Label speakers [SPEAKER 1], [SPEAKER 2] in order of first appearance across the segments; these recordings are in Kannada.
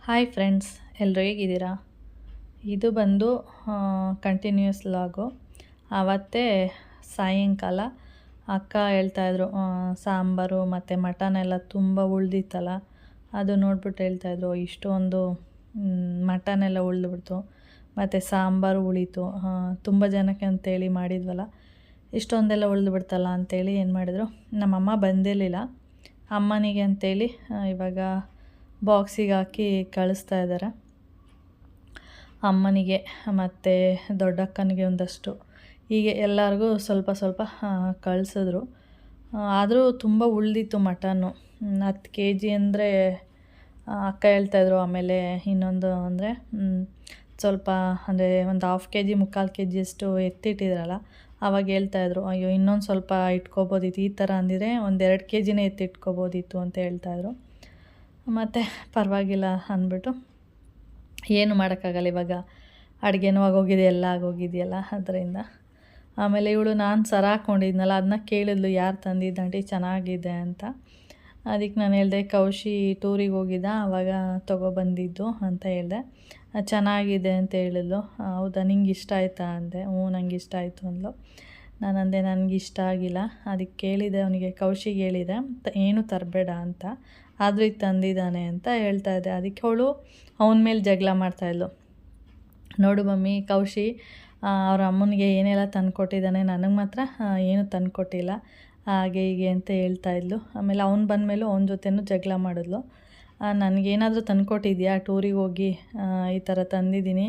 [SPEAKER 1] ಹಾಯ್ ಫ್ರೆಂಡ್ಸ್, ಎಲ್ಲರೂ ಹೇಗಿದ್ದೀರಾ? ಇದು ಬಂದು ಕಂಟಿನ್ಯೂಸ್ ಲಾಗು. ಆವತ್ತೇ ಸಾಯಂಕಾಲ ಅಕ್ಕ ಹೇಳ್ತಾಯಿದ್ರು ಸಾಂಬಾರು ಮತ್ತು ಮಟನ್ ಎಲ್ಲ ತುಂಬ ಉಳಿದಿತ್ತಲ್ಲ, ಅದು ನೋಡ್ಬಿಟ್ಟು ಹೇಳ್ತಾಯಿದ್ರು ಇಷ್ಟೊಂದು ಮಟನ್ ಎಲ್ಲ ಉಳಿದ್ಬಿಡ್ತು ಮತ್ತು ಸಾಂಬಾರು ಉಳೀತು, ತುಂಬ ಜನಕ್ಕೆ ಅಂತೇಳಿ ಮಾಡಿದ್ವಲ್ಲ, ಇಷ್ಟೊಂದೆಲ್ಲ ಉಳಿದ್ಬಿಡ್ತಲ್ಲ ಅಂಥೇಳಿ ಏನು ಮಾಡಿದ್ರು, ನಮ್ಮಮ್ಮ ಬಂದಿರಲಿಲ್ಲ, ಅಮ್ಮನಿಗೆ ಅಂತೇಳಿ ಇವಾಗ ಬಾಕ್ಸಿಗೆ ಹಾಕಿ ಕಳಿಸ್ತಾ ಇದ್ದಾರೆ. ಅಮ್ಮನಿಗೆ ಮತ್ತು ದೊಡ್ಡಕ್ಕನಿಗೆ ಒಂದಷ್ಟು, ಹೀಗೆ ಎಲ್ಲರಿಗೂ ಸ್ವಲ್ಪ ಸ್ವಲ್ಪ ಕಳಿಸಿದ್ರು. ಆದರೂ ತುಂಬ ಉಳಿದಿತ್ತು ಮಟನ್ನು, 10 kg ಅಂದರೆ ಅಕ್ಕ ಹೇಳ್ತಾಯಿದ್ರು. ಆಮೇಲೆ ಇನ್ನೊಂದು ಅಂದರೆ ಸ್ವಲ್ಪ ಅಂದರೆ ಒಂದು 1/2 kg 3/4 kg ಅಷ್ಟು ಎತ್ತಿಟ್ಟಿದ್ರಲ್ಲ, ಆವಾಗ ಹೇಳ್ತಾಯಿದ್ರು, ಅಯ್ಯೋ ಇನ್ನೊಂದು ಸ್ವಲ್ಪ ಇಟ್ಕೋಬೋದಿತ್ತು, ಈ ಥರ ಅಂದಿದ್ರೆ 1-2 kgನೇ ಎತ್ತಿಟ್ಕೋಬೋದಿತ್ತು ಅಂತ ಹೇಳ್ತಾಯಿದ್ರು. ಮತ್ತು ಪರವಾಗಿಲ್ಲ ಅಂದ್ಬಿಟ್ಟು, ಏನು ಮಾಡೋಕ್ಕಾಗಲ್ಲ, ಇವಾಗ ಅಡುಗೆನೂ ಆಗೋಗಿದೆ, ಎಲ್ಲ ಆಗೋಗಿದೆಯಲ್ಲ ಅದರಿಂದ. ಆಮೇಲೆ ಇವಳು ನಾನು ಸರ ಹಾಕ್ಕೊಂಡಿದ್ನಲ್ಲ, ಅದನ್ನ ಕೇಳಿದ್ಲು ಯಾರು ತಂದಿದ್ದು ಆಂಟಿ ಚೆನ್ನಾಗಿದೆ ಅಂತ. ಅದಕ್ಕೆ ನಾನು ಹೇಳಿದೆ ಕೌಶಿ ಟೂರಿಗೆ ಹೋಗಿದ್ದ ಆವಾಗ ತೊಗೊಬಂದಿದ್ದು ಅಂತ ಹೇಳಿದೆ. ಚೆನ್ನಾಗಿದೆ ಅಂತ ಹೇಳಿದ್ಲು. ಹೌದಾ ನಿಂಗೆ ಇಷ್ಟ ಆಯಿತಾ ಅಂದೆ. ಹ್ಞೂ ನಂಗೆ ಇಷ್ಟ ಆಯಿತು ಅಂದ್ಲು. ನಾನು ಅಂದೆ ನನಗೆ ಇಷ್ಟ ಆಗಿಲ್ಲ. ಅದಕ್ಕೆ ಕೇಳಿದೆ ಅವನಿಗೆ, ಕೌಶಿಗೆ ಹೇಳಿದೆ ಏನು ತರಬೇಡ ಅಂತ, ಆದರೂ ಈಗ ತಂದಿದ್ದಾನೆ ಅಂತ ಹೇಳ್ತಾಯಿದ್ದೆ. ಅದಕ್ಕೆ ಅವಳು ಅವನ ಮೇಲೆ ಜಗಳ ಮಾಡ್ತಾಯಿದ್ಲು. ನೋಡು ಮಮ್ಮಿ, ಕೌಶಿ ಅವ್ರ ಅಮ್ಮನಿಗೆ ಏನೆಲ್ಲ ತಂದುಕೊಟ್ಟಿದ್ದಾನೆ, ನನಗೆ ಮಾತ್ರ ಏನು ತಂದುಕೊಟ್ಟಿಲ್ಲ, ಹಾಗೆ ಹೀಗೆ ಅಂತ ಹೇಳ್ತಾಯಿದ್ಲು. ಆಮೇಲೆ ಅವ್ನು ಬಂದಮೇಲೂ ಅವನ ಜೊತೆನೂ ಜಗಳ ಮಾಡಿದ್ಲು. ನನಗೇನಾದರೂ ತಂದುಕೊಟ್ಟಿದ್ಯಾ, ಟೂರಿಗೆ ಹೋಗಿ ಈ ಥರ ತಂದಿದ್ದೀನಿ,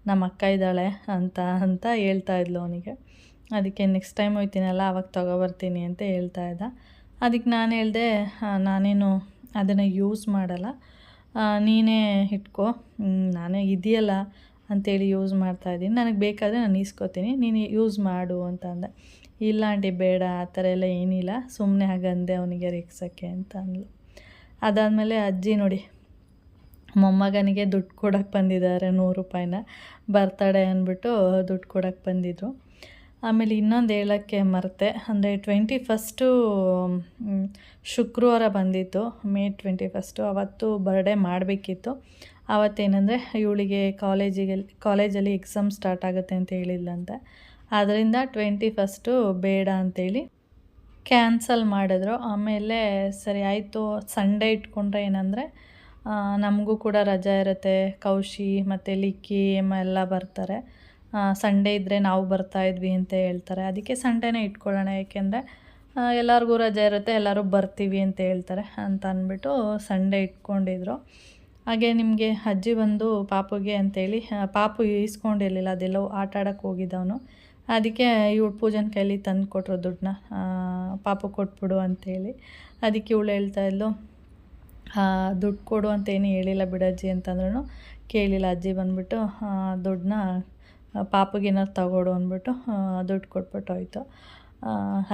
[SPEAKER 1] ನಮ್ಮ ಅಕ್ಕ ಇದ್ದಾಳೆ ಅಂತ ಹೇಳ್ತಾಯಿದ್ಲು ಅವನಿಗೆ. ಅದಕ್ಕೆ ನೆಕ್ಸ್ಟ್ ಟೈಮ್ ಹೋಗ್ತೀನಲ್ಲ ಆವಾಗ ತೊಗೊಬರ್ತೀನಿ ಅಂತ ಹೇಳ್ತಾಯಿದ್ದ. ಅದಕ್ಕೆ ನಾನು ಹೇಳಿದೆ, ನಾನೇನು ಅದನ್ನು ಯೂಸ್ ಮಾಡಲ್ಲ, ನೀನೇ ಇಟ್ಕೋ, ನಾನೇ ಇದೆಯಲ್ಲ ಅಂಥೇಳಿ ಯೂಸ್ ಮಾಡ್ತಾಯಿದ್ದೀನಿ, ನನಗೆ ಬೇಕಾದರೆ ನಾನು ಇಸ್ಕೊತೀನಿ, ನೀನು ಯೂಸ್ ಮಾಡು ಅಂತ ಅಂದೆ. ಇಲ್ಲ ಆಂಟಿ ಬೇಡ, ಆ ಥರ ಎಲ್ಲ ಏನಿಲ್ಲ, ಸುಮ್ಮನೆ ಹಾಗಂದೆ ಅವನಿಗೆ ರೇಗ್ಸೋಕ್ಕೆ ಅಂತ ಅಂದ್ಲು. ಅದಾದಮೇಲೆ ಅಜ್ಜಿ ನೋಡಿ ಮೊಮ್ಮಗನಿಗೆ ದುಡ್ಡು ಕೊಡೋಕ್ಕೆ ಬಂದಿದ್ದಾರೆ, 100 ರೂಪಾಯಿನ, ಬರ್ತಡೇ ಅಂದ್ಬಿಟ್ಟು ದುಡ್ಡು ಕೊಡೋಕ್ಕೆ ಬಂದಿದ್ರು. ಆಮೇಲೆ ಇನ್ನೊಂದು ಹೇಳೋಕ್ಕೆ ಮರೆತೆ, ಅಂದರೆ 21 ಶುಕ್ರವಾರ ಬಂದಿತ್ತು, May 21, ಅವತ್ತು ಬರ್ಡೇ ಮಾಡಬೇಕಿತ್ತು. ಆವತ್ತೇನೆಂದರೆ ಇವಳಿಗೆ ಕಾಲೇಜಲ್ಲಿ ಎಕ್ಸಾಮ್ ಸ್ಟಾರ್ಟ್ ಆಗುತ್ತೆ ಅಂತ ಹೇಳಿದ್ಲಂತೆ. ಆದ್ದರಿಂದ 21 ಬೇಡ ಅಂಥೇಳಿ ಕ್ಯಾನ್ಸಲ್ ಮಾಡಿದ್ರು. ಆಮೇಲೆ ಸರಿ ಆಯಿತು, ಸಂಡೇ ಇಟ್ಕೊಂಡ್ರೆ ಏನಂದರೆ ನಮಗೂ ಕೂಡ ರಜಾ ಇರುತ್ತೆ, ಕೌಶಿ ಮತ್ತು ಲಿಕ್ಕಿ ಎಲ್ಲ ಬರ್ತಾರೆ, ಸಂಡೇ ಇದ್ದರೆ ನಾವು ಬರ್ತಾಯಿದ್ವಿ ಅಂತ ಹೇಳ್ತಾರೆ. ಅದಕ್ಕೆ ಸಂಡೇನೇ ಇಟ್ಕೊಳ್ಳೋಣ, ಏಕೆಂದರೆ ಎಲ್ಲರಿಗೂ ರಜೆ ಇರುತ್ತೆ, ಎಲ್ಲರೂ ಬರ್ತೀವಿ ಅಂತ ಹೇಳ್ತಾರೆ ಅಂತ ಅಂದ್ಬಿಟ್ಟು ಸಂಡೇ ಇಟ್ಕೊಂಡಿದ್ರು. ಹಾಗೆ ನಿಮಗೆ ಅಜ್ಜಿ ಬಂದು ಪಾಪುಗೆ ಅಂಥೇಳಿ, ಪಾಪು ಈಸ್ಕೊಂಡಿರಲಿಲ್ಲ, ಅದೆಲ್ಲೋ ಆಟ ಆಡೋಕ್ಕೆ ಹೋಗಿದ್ದವನು, ಅದಕ್ಕೆ ಇವಳು ಪೂಜನ ಕೈಲಿ ತಂದು ಕೊಟ್ಟರು ದುಡ್ಡನ್ನ, ಪಾಪು ಕೊಟ್ಬಿಡು ಅಂಥೇಳಿ. ಅದಕ್ಕೆ ಇವಳು ಹೇಳ್ತಾಯಿದ್ಲು, ದುಡ್ಡು ಕೊಡು ಅಂತೇನು ಹೇಳಿಲ್ಲ ಬಿಡಜ್ಜಿ ಅಂತಂದ್ರೂ ಕೇಳಿಲ್ಲ. ಅಜ್ಜಿ ಬಂದುಬಿಟ್ಟು ದುಡ್ಡನ್ನ ಪಾಪುಗೇನಾದ್ರು ತಗೊಡು ಅಂದ್ಬಿಟ್ಟು ದುಡ್ಡು ಕೊಟ್ಬಿಟ್ಟು ಹೋಯ್ತು.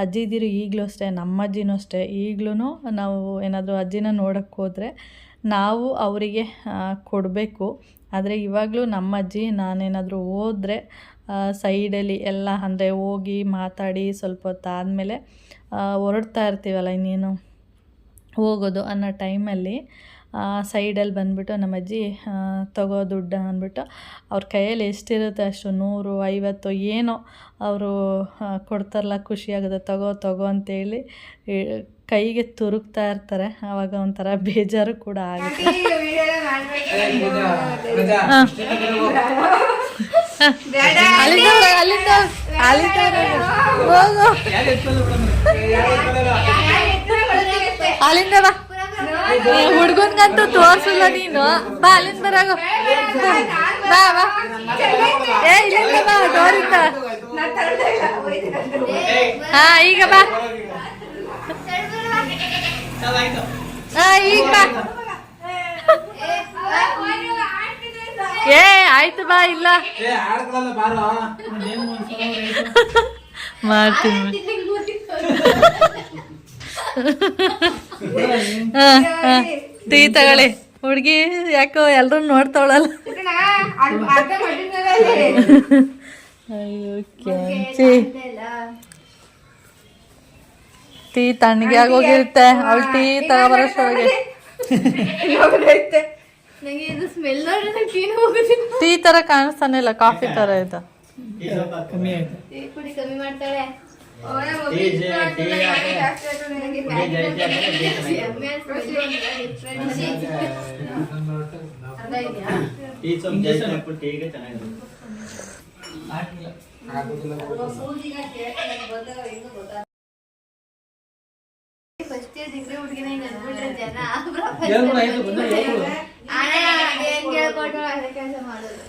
[SPEAKER 1] ಅಜ್ಜಿದಿರು ಈಗಲೂ ಅಷ್ಟೇ, ನಮ್ಮ ಅಜ್ಜಿನೂ ಅಷ್ಟೇ, ಈಗಲೂ ನಾವು ಏನಾದರೂ ಅಜ್ಜಿನ ನೋಡೋಕ್ಕೆ ಹೋದರೆ ನಾವು ಅವರಿಗೆ ಕೊಡಬೇಕು. ಆದರೆ ಇವಾಗಲೂ ನಮ್ಮ ಅಜ್ಜಿ ನಾನೇನಾದರೂ ಹೋದರೆ ಸೈಡಲ್ಲಿ ಎಲ್ಲ ಅಂದರೆ ಹೋಗಿ ಮಾತಾಡಿ ಸ್ವಲ್ಪ ಹೊತ್ತು ಆದಮೇಲೆ ಹೊರಡ್ತಾ ಇರ್ತೀವಲ್ಲ, ಇನ್ನೇನು ಹೋಗೋದು ಅನ್ನೋ ಟೈಮಲ್ಲಿ ಸೈಡಲ್ಲಿ ಬಂದುಬಿಟ್ಟು ನಮ್ಮ ಅಜ್ಜಿ ತಗೋ ದುಡ್ಡು ಅಂದ್ಬಿಟ್ಟು ಅವ್ರ ಕೈಯಲ್ಲಿ ಎಷ್ಟಿರುತ್ತೆ ಅಷ್ಟು 100, 50 ಏನೋ ಅವರು ಕೊಡ್ತಾರಲ್ಲ, ಖುಷಿಯಾಗುತ್ತೆ, ತಗೋ ಅಂತೇಳಿ ಕೈಗೆ ತುರುಕ್ತಾ ಇರ್ತಾರೆ. ಆವಾಗ ಒಂಥರ ಬೇಜಾರು ಕೂಡ ಆಗುತ್ತೆ. ಅಲ್ಲಿಂದ ಬಾ, ಹುಡ್ಗನ್ಗಂತೂ ತೋರ್ಸಲ್ಲ ನೀನು, ಬಾ ಅಲ್ಲಿಂದ ಬರಾಗು, ಬಾ ಬಾ, ಇಲ್ಲಿಂದ ಬಾ ಡೋರಿಂದ, ಈಗ ಬಾ, ಈಗ ಬಾ, ಆಯ್ತು ಬಾ, ಇಲ್ಲ ಮಾಡ್ತೀನಿ. ಟೀ ತಗೊಳ್ಳಿ ಹುಡುಗಿ, ಯಾಕೋ ಎಲ್ಲರೂ ನೋಡ್ತಾವಳಲ್ಲ. ಅಯ್ಯೋ ಕೆಂಚಿ, ಟೀ ತಣ್ಣಗೆ ಆಗೋಗಿರುತ್ತೆ, ಅವಳು ಟೀ ತಗೊಬರೋಷ್ಟೊಳಗೆ
[SPEAKER 2] ನನಗೆ ಇದು ಸ್ಮೆಲ್ ನೋಡಿದ್ರೆ ಟೀನು ಹೋಗುದಿಲ್ಲ.
[SPEAKER 1] ಟೀ ಥರ ಕಾಣಿಸ್ತಾನೆ ಇಲ್ಲ, ಕಾಫಿ ಥರ ಇದೆ.
[SPEAKER 3] ಕಮ್ಮಿ ಆಯ್ತು.
[SPEAKER 2] ಟೀ ಕುಡಿ ಕಮ್ಮಿ ಮಾಡ್ತಾಳೆ. ಫಸ್ಟ್ ಇಯರ್ ಡಿಗ್ರಿ ಹುಡುಗಿನ ಹಿಂಗೆ ಅಂದ್ಬಿಟ್ರೆ ಜನ
[SPEAKER 3] ಹೇಳ್ಬಿಡು, ಆಯ್ತು ಬಂದ ಹೇಳ್ಬಿಡು.
[SPEAKER 2] ಏನ್ ಕೇಳ್ಕೊಟ್ರು ಅದೇ ಕೆಲಸ ಮಾಡೋದು.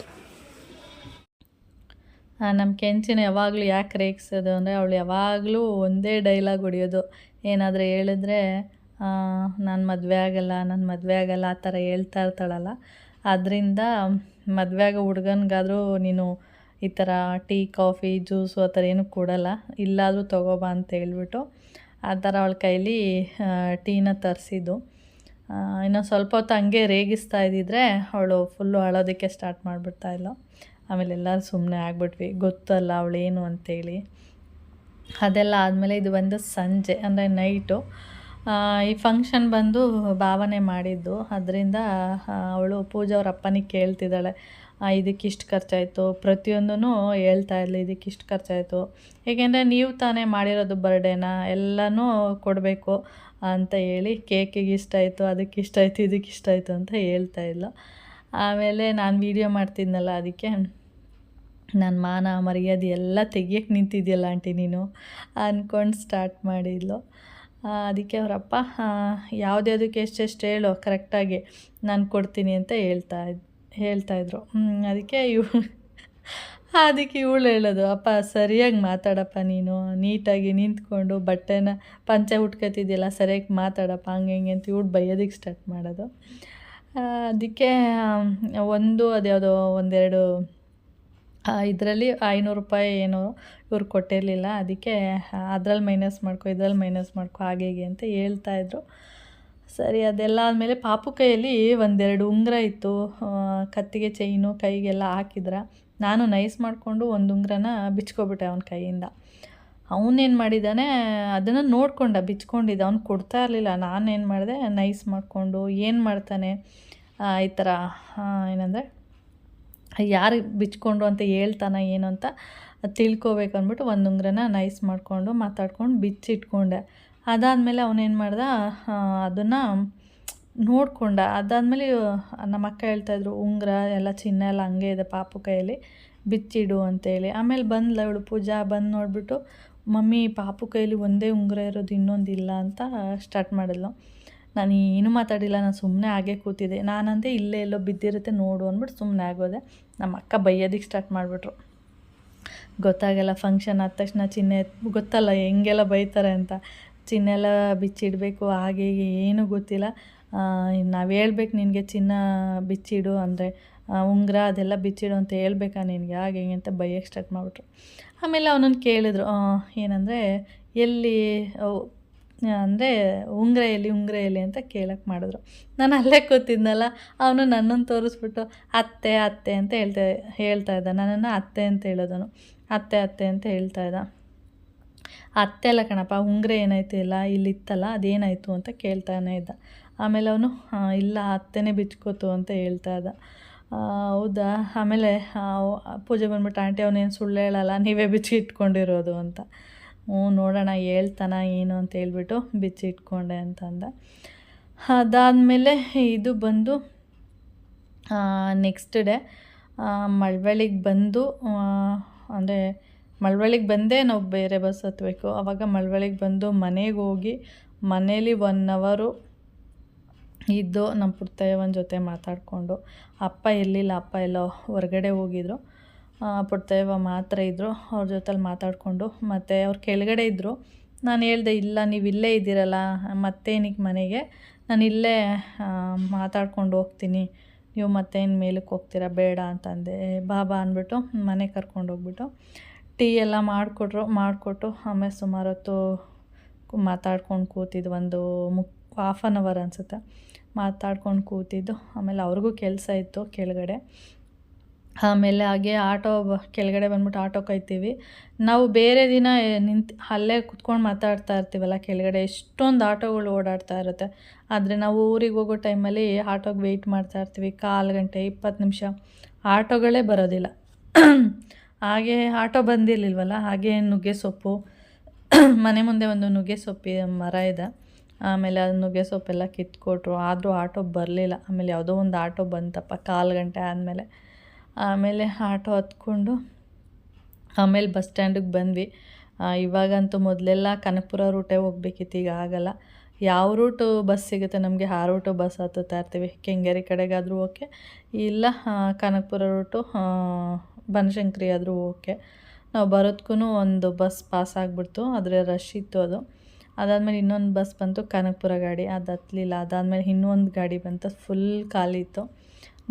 [SPEAKER 1] ನಮ್ಮ ಕೆಂಚಿನ ಯಾವಾಗಲೂ ಯಾಕೆ ರೇಗಿಸೋದು ಅಂದರೆ ಅವಳು ಯಾವಾಗಲೂ ಒಂದೇ ಡೈಲಾಗ್ ಹೊಡಿಯೋದು. ಏನಾದರೂ ಹೇಳಿದ್ರೆ ನಾನು ಮದುವೆ ಆಗಲ್ಲ, ನಾನು ಮದುವೆ ಆಗಲ್ಲ ಆ ಥರ ಹೇಳ್ತಾ ಇರ್ತಾಳಲ್ಲ. ಅದರಿಂದ ಮದುವೆ ಆಗೋ ಹುಡ್ಗನ್ಗಾದರೂ ನೀನು ಈ ಥರ ಟೀ ಕಾಫಿ ಜ್ಯೂಸು ಆ ಥರ ಏನೂ ಕೊಡಲ್ಲ, ಇಲ್ಲಾದರೂ ತೊಗೋಬಾ ಅಂತ ಹೇಳ್ಬಿಟ್ಟು ಆ ಥರ ಅವಳ ಕೈಲಿ ಟೀನ ತರಿಸಿದ್ದು. ಇನ್ನು ಸ್ವಲ್ಪ ಹೊತ್ತು ಹಂಗೆ ರೇಗಿಸ್ತಾ ಇದ್ದಿದ್ರೆ ಅವಳು ಫುಲ್ಲು ಅಳೋದಕ್ಕೆ ಸ್ಟಾರ್ಟ್ ಮಾಡಿಬಿಡ್ತಾಯಿಲ್ಲ. ಆಮೇಲೆ ಎಲ್ಲರೂ ಸುಮ್ಮನೆ ಆಗ್ಬಿಟ್ವಿ, ಗೊತ್ತಲ್ಲ ಅವಳೇನು ಅಂತೇಳಿ. ಅದೆಲ್ಲ ಆದಮೇಲೆ ಇದು ಬಂದು ಸಂಜೆ ಅಂದರೆ ನೈಟು. ಈ ಫಂಕ್ಷನ್ ಬಂದು ಭಾವನೆ ಮಾಡಿದ್ದು, ಅದರಿಂದ ಅವಳು ಪೂಜಾ ಅವ್ರ ಅಪ್ಪನಿಗೆ ಕೇಳ್ತಿದ್ದಾಳೆ, ಇದಕ್ಕಿಷ್ಟು ಖರ್ಚಾಯಿತು, ಪ್ರತಿಯೊಂದೂ ಹೇಳ್ತಾ ಇರಲಿ ಇದಕ್ಕಿಷ್ಟು ಖರ್ಚಾಯಿತು, ಏಕೆಂದರೆ ನೀವು ತಾನೇ ಮಾಡಿರೋದು ಬರ್ಡೇನ, ಎಲ್ಲನೂ ಕೊಡಬೇಕು ಅಂತ ಹೇಳಿ ಕೇಕಿಗೆ ಇಷ್ಟಾಯಿತು, ಅದಕ್ಕಿಷ್ಟಾಯಿತು, ಇದಕ್ಕಿಷ್ಟಾಯಿತು ಅಂತ ಹೇಳ್ತಾ ಇದ್ಲು. ಆಮೇಲೆ ನಾನು ವೀಡಿಯೋ ಮಾಡ್ತಿದ್ನಲ್ಲ, ಅದಕ್ಕೆ ನನ್ನ ಮಾನ ಮರ್ಯಾದೆ ಎಲ್ಲ ತೆಗಿಯೋಕ್ಕೆ ನಿಂತಿದ್ಯಲ್ಲ ಆಂಟಿ ನೀನು ಅಂದ್ಕೊಂಡು ಸ್ಟಾರ್ಟ್ ಮಾಡಿದ್ಲು. ಅದಕ್ಕೆ ಅವರಪ್ಪ ಯಾವುದ್ಯಾವುದಕ್ಕೆ ಎಷ್ಟೆಷ್ಟು ಹೇಳು ಕರೆಕ್ಟಾಗಿ ನಾನು ಕೊಡ್ತೀನಿ ಅಂತ ಹೇಳ್ತಾಯಿದ್ರು. ಅದಕ್ಕೆ ಇವಳು ಹೇಳೋದು, ಅಪ್ಪ ಸರಿಯಾಗಿ ಮಾತಾಡಪ್ಪ, ನೀನು ನೀಟಾಗಿ ನಿಂತ್ಕೊಂಡು ಬಟ್ಟೆನ ಪಂಚೆ ಉಟ್ಕೊತಿದ್ಯಲ್ಲ ಸರಿಯಾಗಿ ಮಾತಾಡಪ್ಪ, ಹಂಗೆ ಹಿಂಗೆ ಅಂತ ಇವಳು ಬೈಯೋದಕ್ಕೆ ಸ್ಟಾರ್ಟ್ ಮಾಡೋದು. ಅದಕ್ಕೆ ಅದ್ಯಾವುದೋ ಒಂದೆರಡು ಇದರಲ್ಲಿ 500 ರೂಪಾಯಿ ಏನೋ ಇವ್ರು ಕೊಟ್ಟಿರಲಿಲ್ಲ, ಅದಕ್ಕೆ ಅದ್ರಲ್ಲಿ ಮೈನಸ್ ಮಾಡ್ಕೊ, ಇದ್ರಲ್ಲಿ ಮೈನಸ್ ಮಾಡ್ಕೊ, ಹಾಗೆ ಹೀಗೆ ಅಂತ ಹೇಳ್ತಾಯಿದ್ರು. ಸರಿ, ಅದೆಲ್ಲ ಆದಮೇಲೆ ಪಾಪು ಕೈಯಲ್ಲಿ ಒಂದೆರಡು ಉಂಗುರ ಇತ್ತು, ಕತ್ತಿಗೆ ಚೈನು ಕೈಗೆಲ್ಲ ಹಾಕಿದ್ರ. ನಾನು ನೈಸ್ ಮಾಡಿಕೊಂಡು ಒಂದು ಉಂಗುರನ ಬಿಚ್ಕೊಬಿಟ್ಟೆ ಅವನ ಕೈಯಿಂದ. ಅವನೇನು ಮಾಡಿದ್ದಾನೆ ಅದನ್ನು ನೋಡ್ಕೊಂಡ ಬಿಚ್ಕೊಂಡಿದ್ದ, ಅವ್ನು ಕೊಡ್ತಾ ಇರಲಿಲ್ಲ. ನಾನೇನು ಮಾಡಿದೆ, ನೈಸ್ ಮಾಡಿಕೊಂಡು ಏನು ಮಾಡ್ತಾನೆ ಈ ಥರ ಏನಂದರೆ ಯಾರು ಬಿಚ್ಕೊಂಡ್ರು ಅಂತ ಹೇಳ್ತಾನೆ ಏನು ಅಂತ ತಿಳ್ಕೊಬೇಕು ಅಂದ್ಬಿಟ್ಟು ಒಂದು ಉಂಗುರನ ನೈಸ್ ಮಾಡಿಕೊಂಡು ಮಾತಾಡ್ಕೊಂಡು ಬಿಚ್ಚಿಟ್ಕೊಂಡೆ. ಅದಾದಮೇಲೆ ಅವನೇನು ಮಾಡ್ದ, ಅದನ್ನು ನೋಡ್ಕೊಂಡ. ಅದಾದಮೇಲೆ ನಮ್ಮ ಅಕ್ಕ ಹೇಳ್ತಾಯಿದ್ರು, ಉಂಗುರ ಎಲ್ಲ ಚಿನ್ನ ಎಲ್ಲ ಹಂಗೆ ಇದೆ ಪಾಪು ಕೈಯಲ್ಲಿ, ಬಿಚ್ಚಿಡು ಅಂತೇಳಿ. ಆಮೇಲೆ ಬಂದ್ಲ ಇವಳು ಪೂಜಾ, ಬಂದು ನೋಡಿಬಿಟ್ಟು ಮಮ್ಮಿ ಪಾಪು ಕೈಯಲ್ಲಿ ಒಂದೇ ಉಂಗುರ ಇರೋದು, ಇನ್ನೊಂದಿಲ್ಲ ಅಂತ ಸ್ಟಾರ್ಟ್ ಮಾಡಿದ್ಲು. ನಾನು ಏನೂ ಮಾತಾಡಿಲ್ಲ, ನಾನು ಸುಮ್ಮನೆ ಹಾಗೆ ಕೂತಿದ್ದೆ. ನಾನಂತೆ ಇಲ್ಲೇ ಎಲ್ಲೋ ಬಿದ್ದಿರುತ್ತೆ ನೋಡು ಅಂದ್ಬಿಟ್ಟು ಸುಮ್ಮನೆ ಆಗೋದೆ. ನಮ್ಮ ಅಕ್ಕ ಬೈಯೋದಕ್ಕೆ ಸ್ಟಾರ್ಟ್ ಮಾಡಿಬಿಟ್ರು. ಗೊತ್ತಾಗಲ್ಲ ಫಂಕ್ಷನ್ ಆದ ತಕ್ಷಣ ಚಿನ್ನ ಗೊತ್ತಲ್ಲ ಹೆಂಗೆಲ್ಲ ಬೈತಾರೆ ಅಂತ, ಚಿನ್ನ ಎಲ್ಲ ಬಿಚ್ಚಿಡಬೇಕು ಹಾಗೆ ಏನೂ ಗೊತ್ತಿಲ್ಲ, ನಾವು ಹೇಳ್ಬೇಕು ನಿನಗೆ ಚಿನ್ನ ಬಿಚ್ಚಿಡು ಅಂದರೆ ಉಂಗುರ ಅದೆಲ್ಲ ಬಿಚ್ಚಿಡು ಅಂತ ಹೇಳ್ಬೇಕಾ ನಿನಗೆ, ಹಾಗೆ ಹಿಂಗೆ ಅಂತ ಬೈಯೋಕ್ಕೆ ಸ್ಟಾರ್ಟ್ ಮಾಡಿಬಿಟ್ರು. ಆಮೇಲೆ ಅವನನ್ನು ಕೇಳಿದ್ರು, ಏನಂದರೆ ಎಲ್ಲಿ ಅಂದರೆ ಉಂಗುರ ಎಲ್ಲಿ ಅಂತ ಕೇಳಕ್ಕೆ ಮಾಡಿದ್ರು. ನಾನು ಅಲ್ಲೇ ಕೂತಿದ್ನಲ್ಲ, ಅವನು ನನ್ನನ್ನು ತೋರಿಸ್ಬಿಟ್ಟು ಅತ್ತೆ ಅತ್ತೆ ಅಂತ ಹೇಳ್ತಾ ಇದ್ದ. ನನ್ನನ್ನು ಅತ್ತೆ ಅಂತ ಹೇಳೋದನು, ಅತ್ತೆ ಅತ್ತೆ ಅಂತ ಹೇಳ್ತಾ ಇದ್ದ. ಅತ್ತೆ ಅಲ್ಲ ಕಣಪ್ಪ, ಉಂಗುರ ಏನಾಯ್ತು ಇಲ್ಲ ಇಲ್ಲಿತ್ತಲ್ಲ ಅದೇನಾಯಿತು ಅಂತ ಕೇಳ್ತಾನೆ ಇದ್ದ. ಆಮೇಲೆ ಅವನು ಇಲ್ಲ ಅತ್ತೆನೇ ಬಿಚ್ಕೋತು ಅಂತ ಹೇಳ್ತಾ ಇದ್ದ. ಹೌದಾ. ಆಮೇಲೆ ಪೂಜೆ ಬಂದ್ಬಿಟ್ಟು, ಆಂಟಿ ಅವನೇನು ಸುಳ್ಳು ಹೇಳಲ್ಲ, ನೀವೇ ಬಿಚ್ಚಿಟ್ಕೊಂಡಿರೋದು ಅಂತ. ನೋಡೋಣ ಹೇಳ್ತಾನ ಏನು ಅಂತ ಹೇಳ್ಬಿಟ್ಟು ಬಿಚ್ಚಿಟ್ಕೊಂಡೆ ಅಂತಂದ. ಅದಾದಮೇಲೆ ಇದು ಬಂದು ನೆಕ್ಸ್ಟ್ ಡೇ ಮಳವಳ್ಳಿಗೆ ಬಂದು, ಅಂದರೆ ಮಳವಳ್ಳಿಗೆ ಬಂದೇ ನಾವು ಬೇರೆ ಬಸ್ ಹತ್ತಬೇಕು. ಆವಾಗ ಮಳವಳ್ಳಿಗೆ ಬಂದು ಮನೆಗೆ ಹೋಗಿ ಮನೇಲಿ 1 ಅವರು ಇದ್ದು ನಮ್ಮ ಪುಟ್ಟಯ್ಯನ ಜೊತೆ ಮಾತಾಡಿಕೊಂಡು, ಅಪ್ಪ ಎಲ್ಲಿಲ್ಲ, ಅಪ್ಪ ಎಲ್ಲೋ ಹೊರಗಡೆ ಹೋಗಿದ್ರು, ಪುಟ್ಟಯ್ಯವ ಮಾತ್ರ ಇದ್ದರು. ಅವ್ರ ಜೊತೆಲಿ ಮಾತಾಡಿಕೊಂಡು ಮತ್ತು ಅವ್ರು ಕೆಳಗಡೆ ಇದ್ದರು. ನಾನು ಹೇಳಿದೆ, ಇಲ್ಲ ನೀವು ಇಲ್ಲೇ ಇದ್ದೀರಲ್ಲ ಮತ್ತೇನಿಗೆ ಮನೆಗೆ, ನಾನು ಇಲ್ಲೇ ಮಾತಾಡ್ಕೊಂಡು ಹೋಗ್ತೀನಿ, ನೀವು ಮತ್ತೇನು ಮೇಲಕ್ಕೆ ಹೋಗ್ತೀರಾ ಬೇಡ ಅಂತಂದೆ. ಬಾಬಾ ಅಂದ್ಬಿಟ್ಟು ಮನೆಗೆ ಕರ್ಕೊಂಡೋಗ್ಬಿಟ್ಟು ಟೀ ಎಲ್ಲ ಮಾಡಿಕೊಟ್ಟು ಆಮೇಲೆ ಸುಮಾರು ಹೊತ್ತು ಮಾತಾಡ್ಕೊಂಡು ಕೂತಿದ್ದು, ಒಂದು ಹಾಫ್ ಆನ್ ಅವರ್ ಅನಿಸುತ್ತೆ ಮಾತಾಡ್ಕೊಂಡು ಕೂತಿದ್ದು. ಆಮೇಲೆ ಅವ್ರಿಗೂ ಕೆಲಸ ಇತ್ತು ಕೆಳಗಡೆ, ಆಮೇಲೆ ಹಾಗೆ ಆಟೋ ಕೆಳಗಡೆ ಬಂದ್ಬಿಟ್ಟು ಆಟೋ ಕಾಯ್ತೀವಿ. ನಾವು ಬೇರೆ ದಿನ ಅಲ್ಲೇ ಕುತ್ಕೊಂಡು ಮಾತಾಡ್ತಾ ಇರ್ತೀವಲ್ಲ ಕೆಳಗಡೆ, ಎಷ್ಟೊಂದು ಆಟೋಗಳು ಓಡಾಡ್ತಾ ಇರುತ್ತೆ. ಆದರೆ ನಾವು ಊರಿಗೆ ಹೋಗೋ ಟೈಮಲ್ಲಿ ಆಟೋಗೆ ವೆಯ್ಟ್ ಮಾಡ್ತಾ ಇರ್ತೀವಿ, 1/4 ಗಂಟೆ 20 ನಿಮಿಷ ಆಟೋಗಳೇ ಬರೋದಿಲ್ಲ. ಹಾಗೆ ಆಟೋ ಬಂದಿರಲಿಲ್ವಲ್ಲ, ಹಾಗೆ ನುಗ್ಗೆ ಸೊಪ್ಪು, ಮನೆ ಮುಂದೆ ಒಂದು ನುಗ್ಗೆ ಸೊಪ್ಪಿನ ಮರ ಇದೆ. ಆಮೇಲೆ ಅದು ನುಗ್ಗೆ ಸೊಪ್ಪೆಲ್ಲ ಕಿತ್ಕೊಟ್ರು, ಆದರೂ ಆಟೋ ಬರಲಿಲ್ಲ. ಆಮೇಲೆ ಯಾವುದೋ ಒಂದು ಆಟೋ ಬಂತಪ್ಪ 1/4 ಗಂಟೆ ಆದಮೇಲೆ. ಆಮೇಲೆ ಆಟೋ ಹತ್ಕೊಂಡು ಆಮೇಲೆ ಬಸ್ ಸ್ಟ್ಯಾಂಡಿಗೆ ಬಂದ್ವಿ. ಇವಾಗಂತೂ ಮೊದಲೆಲ್ಲ ಕನಕಪುರ ರೂಟೇ ಹೋಗ್ಬೇಕಿತ್ತು, ಈಗ ಆಗಲ್ಲ. ಯಾವ ರೂಟು ಬಸ್ ಸಿಗುತ್ತೆ ನಮಗೆ ಆ ರೂಟು ಬಸ್ ಹತ್ತುತ್ತಾ ಇರ್ತೀವಿ. ಕೆಂಗೇರಿ ಕಡೆಗಾದರೂ ಓಕೆ, ಇಲ್ಲ ಕನಕಪುರ ರೂಟು ಬನಶಂಕರಿ ಆದರೂ ಓಕೆ. ನಾವು ಬರೋದಕ್ಕೂ ಒಂದು ಬಸ್ ಪಾಸ್ ಆಗಿಬಿಡ್ತು, ಆದರೆ ರಶ್ ಇತ್ತು ಅದು. ಅದಾದಮೇಲೆ ಇನ್ನೊಂದು ಬಸ್ ಬಂತು ಕನಕಪುರ ಗಾಡಿ, ಅದು ಹತ್ತಲಿಲ್ಲ. ಅದಾದಮೇಲೆ ಇನ್ನೊಂದು ಗಾಡಿ ಬಂತು, ಫುಲ್ ಖಾಲಿ ಇತ್ತು.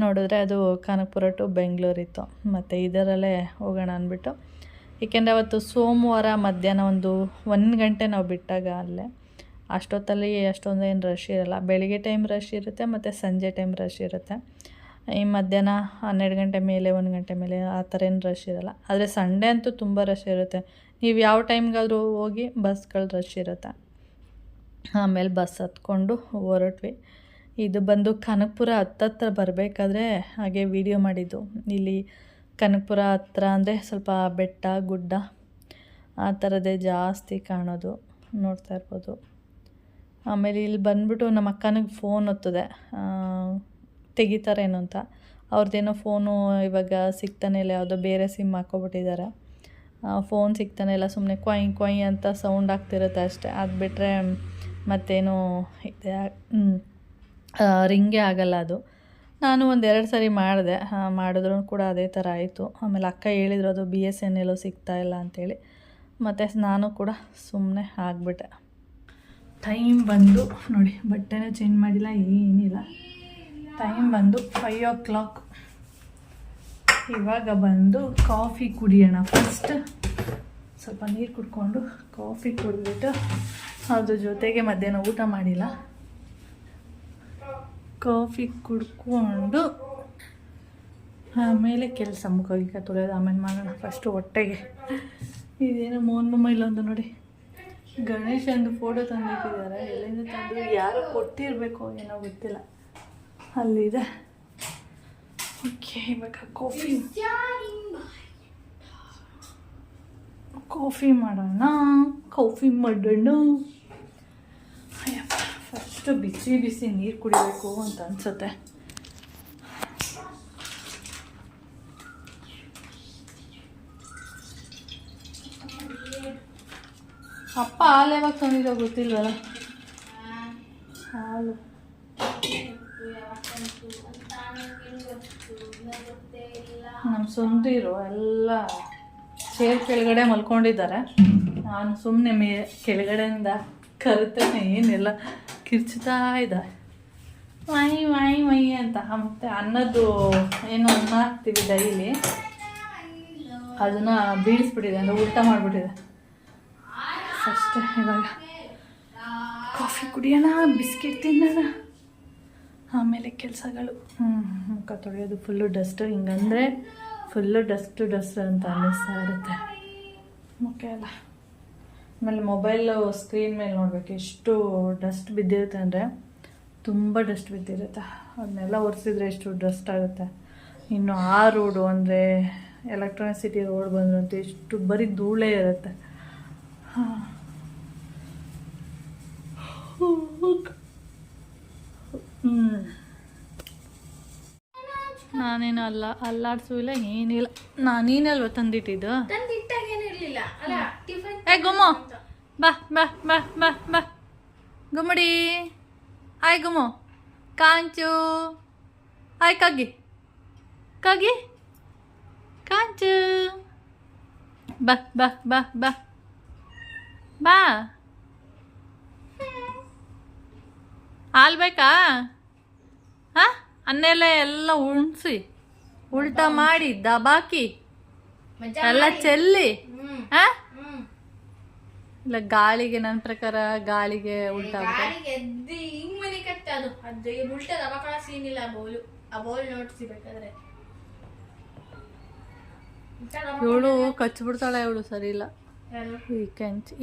[SPEAKER 1] ನೋಡಿದ್ರೆ ಅದು ಕನಕಪುರ ಟು ಬೆಂಗಳೂರಿತ್ತು. ಮತ್ತು ಇದರಲ್ಲೇ ಹೋಗೋಣ ಅಂದ್ಬಿಟ್ಟು, ಏಕೆಂದರೆ ಅವತ್ತು ಸೋಮವಾರ ಮಧ್ಯಾಹ್ನ 1 ಗಂಟೆ ನಾವು ಬಿಟ್ಟಾಗ ಅಲ್ಲೇ. ಅಷ್ಟೊತ್ತಲ್ಲಿ ಅಷ್ಟೊಂದು ಏನು ರಶ್ ಇರೋಲ್ಲ. ಬೆಳಿಗ್ಗೆ ಟೈಮ್ ರಶ್ ಇರುತ್ತೆ ಮತ್ತು ಸಂಜೆ ಟೈಮ್ ರಶ್ ಇರುತ್ತೆ. ಈ ಮಧ್ಯಾಹ್ನ 12 ಗಂಟೆ ಮೇಲೆ 1 ಗಂಟೆ ಮೇಲೆ ಆ ಥರ ಏನು ರಶ್ ಇರೋಲ್ಲ. ಆದರೆ ಸಂಡೇ ಅಂತೂ ತುಂಬ ರಶ್ ಇರುತ್ತೆ. ನೀವು ಯಾವ ಟೈಮ್ಗಾದರೂ ಹೋಗಿ ಬಸ್ಗಳು ರಶ್ ಇರುತ್ತೆ. ಆಮೇಲೆ ಬಸ್ ಹತ್ಕೊಂಡು ಹೊರಟ್ವಿ. ಇದು ಬಂದು ಕನಕಪುರ ಹತ್ತತ್ರ ಬರಬೇಕಾದ್ರೆ ಹಾಗೆ ವಿಡಿಯೋ ಮಾಡಿದ್ದು. ಇಲ್ಲಿ ಕನಕಪುರ ಹತ್ರ ಅಂದರೆ ಸ್ವಲ್ಪ ಬೆಟ್ಟ ಗುಡ್ಡ ಆ ಥರದ್ದೇ ಜಾಸ್ತಿ ಕಾಣೋದು, ನೋಡ್ತಾ ಇರ್ಬೋದು. ಆಮೇಲೆ ಇಲ್ಲಿ ಬಂದ್ಬಿಟ್ಟು ನಮ್ಮ ಅಕ್ಕನಿಗೆ ಫೋನ್ ಒತ್ತದೆ, ತೆಗಿತಾರೇನೋ ಅಂತ. ಅವ್ರದ್ದೇನೋ ಫೋನು ಇವಾಗ ಸಿಗ್ತಾನೆ ಇಲ್ಲ, ಯಾವುದೋ ಬೇರೆ ಸಿಮ್ ಹಾಕ್ಕೊಬಿಟ್ಟಿದ್ದಾರೆ. ಫೋನ್ ಸಿಗ್ತಾನೆ ಇಲ್ಲ, ಸುಮ್ಮನೆ ಕೊಯ್ ಕೊಯ್ ಅಂತ ಸೌಂಡ್ ಆಗ್ತಿರುತ್ತೆ ಅಷ್ಟೇ. ಅದು ಬಿಟ್ಟರೆ ಮತ್ತೇನು ಇದೆ ರಿಂಗೇ ಆಗಲ್ಲ ಅದು. ನಾನು 1-2 ಸರಿ ಮಾಡಿದೆ, ಮಾಡಿದ್ರೂ ಕೂಡ ಅದೇ ಥರ ಆಯಿತು. ಆಮೇಲೆ ಅಕ್ಕ ಹೇಳಿದ್ರು ಅದು BSNL ಸಿಗ್ತಾಯಿಲ್ಲ ಅಂಥೇಳಿ. ಮತ್ತು ನಾನು ಕೂಡ ಸುಮ್ಮನೆ ಆಗಿಬಿಟ್ಟೆ. ಟೈಮ್ ಬಂದು ನೋಡಿ, ಬಟ್ಟೆನೂ ಚೇಂಜ್ ಮಾಡಿಲ್ಲ, ಏನಿಲ್ಲ. ಟೈಮ್ ಬಂದು 5 o'clock. ಇವಾಗ ಬಂದು ಕಾಫಿ ಕುಡಿಯೋಣ. ಫಸ್ಟ್ ಸ್ವಲ್ಪ ನೀರು ಕುಡ್ಕೊಂಡು ಕಾಫಿ ಕುಡಿದ್ಬಿಟ್ಟು ಅದ್ರ ಜೊತೆಗೆ ಮಧ್ಯಾಹ್ನ ಊಟ ಮಾಡಿಲ್ಲ, ಕಾಫಿ ಕುಡ್ಕೊಂಡು ಆಮೇಲೆ ಕೆಲಸ ಮುಖ ತೊಳೆಯೋದು ಆಮೇಲೆ ಮಾಡೋಣ. ಫಸ್ಟು ಹೊಟ್ಟೆಗೆ ಇದೇನೋ ಮೋಹನ್ ಇಲ್ಲೊಂದು ನೋಡಿ ಗಣೇಶಂದು ಫೋಟೋ ತಂದಿಟ್ಟಿದ್ದಾರೆ. ಎಲ್ಲಿಂದ ತಂದು ಯಾರು ಕೊಟ್ಟಿರಬೇಕು ಏನೋ ಗೊತ್ತಿಲ್ಲ, ಅಲ್ಲಿದೆ. ಓಕೆ, ಇವಾಗ ಕಾಫಿ ಮಾಡೋಣ. ಫಸ್ಟು ಬಿಸಿ ಬಿಸಿ ನೀರು ಕುಡಿಬೇಕು ಅಂತ ಅನ್ಸುತ್ತೆ. ಅಪ್ಪ ಹಾಲು ಯಾವಾಗ ತಂದಿದ್ದೋ ಗೊತ್ತಿಲ್ವಲ್ಲ. ಹಾಲು ನಮ್ಮ ಸ್ವಂತಿರು ಎಲ್ಲ ಚೇರ್ ಕೆಳಗಡೆ ಮಲ್ಕೊಂಡಿದ್ದಾರೆ. ನಾನು ಸುಮ್ಮನೆ ಕೆಳಗಡೆಯಿಂದ ಕರಿತೇನೆ, ಏನೆಲ್ಲ ಕಿರ್ಚ್ತಾ ಇದ್ದಾರೆ ಮೈ ಮೈ ಮೈ ಅಂತ. ಮತ್ತು ಅನ್ನದ್ದು ಏನು ಅನ್ನ ಹಾಕ್ತೀವಿ ಡೈಲಿ, ಅದನ್ನು ಬೀಳಿಸ್ಬಿಟ್ಟಿದೆ, ಅಂದರೆ ಊಟ ಮಾಡಿಬಿಟ್ಟಿದೆ. ಫಸ್ಟ್ ಇವಾಗ ಕಾಫಿ ಕುಡಿಯೋಣ, ಬಿಸ್ಕೆಟ್ ತಿನ್ನೋಣ, ಆಮೇಲೆ ಕೆಲಸಗಳು. ಮುಖ ತೊಳೆಯೋದು. ಫುಲ್ಲು ಡಸ್ಟ್, ಹಿಂಗಂದರೆ ಫುಲ್ಲು ಡಸ್ಟ್ ಅಂತ ಅನ್ನಿಸ್ತಾ ಇರುತ್ತೆ ಮುಖ ಎಲ್ಲ. ಆಮೇಲೆ ಮೊಬೈಲು ಸ್ಕ್ರೀನ್ ಮೇಲೆ ನೋಡಬೇಕು, ಎಷ್ಟು ಡಸ್ಟ್ ಬಿದ್ದಿರುತ್ತೆ ಅಂದರೆ ತುಂಬ ಡಸ್ಟ್ ಬಿದ್ದಿರುತ್ತೆ. ಅದನ್ನೆಲ್ಲ ಒರೆಸಿದ್ರೆ ಎಷ್ಟು ಡಸ್ಟ್ ಆಗುತ್ತೆ. ಇನ್ನು ಆ ರೋಡು ಅಂದರೆ ಎಲೆಕ್ಟ್ರಾನಿಕ್ ಸಿಟಿ ರೋಡ್ ಬಂದ್ರಂತೂ ಎಷ್ಟು ಬರೀ ಧೂಳೇ ಇರುತ್ತೆ. ನಾನೇನು ಅಲ್ಲಾಡ್ಸೂ ಇಲ್ಲ, ಏನಿಲ್ಲ. ನೀನಲ್ವ ತಂದಿಟ್ಟಿದ್ದು? ಗುಮ್ಮು ಬಾ ಬಾ ಬಾ ಬಾ ಬಾ ಗುಮ್ಮಡಿ. ಹಾಯ್ ಗುಮ್ಮು, ಕಾಂಚು. ಹಾಯ್ ಕಗ್ಗಿ ಕಗ್ಗಿ ಕಾಂಚು. ಬಾ ಬಾ ಬಾ ಬಾ ಬಾ. ಹಾಲು ಬೇಕಾ? ಹಾಂ, ಅನ್ನೆಲ್ಲ ಎಲ್ಲ ಉಣ್ಸಿ ಉಲ್ಟಾ ಮಾಡಿ ದಬಾಕಿ ಎಲ್ಲ ಚೆಲ್ಲಿ. ಹಾಂ, ಇಲ್ಲ ಗಾಳಿಗೆ, ನನ್ನ ಪ್ರಕಾರ ಗಾಳಿಗೆ ಉಲ್ಟಾ ಇವಳು ಕಚ್ಬಿಡ್ತಾಳೆ, ಇವಳು ಸರಿ ಇಲ್ಲ.
[SPEAKER 2] ಯಾರು?
[SPEAKER 1] ಈ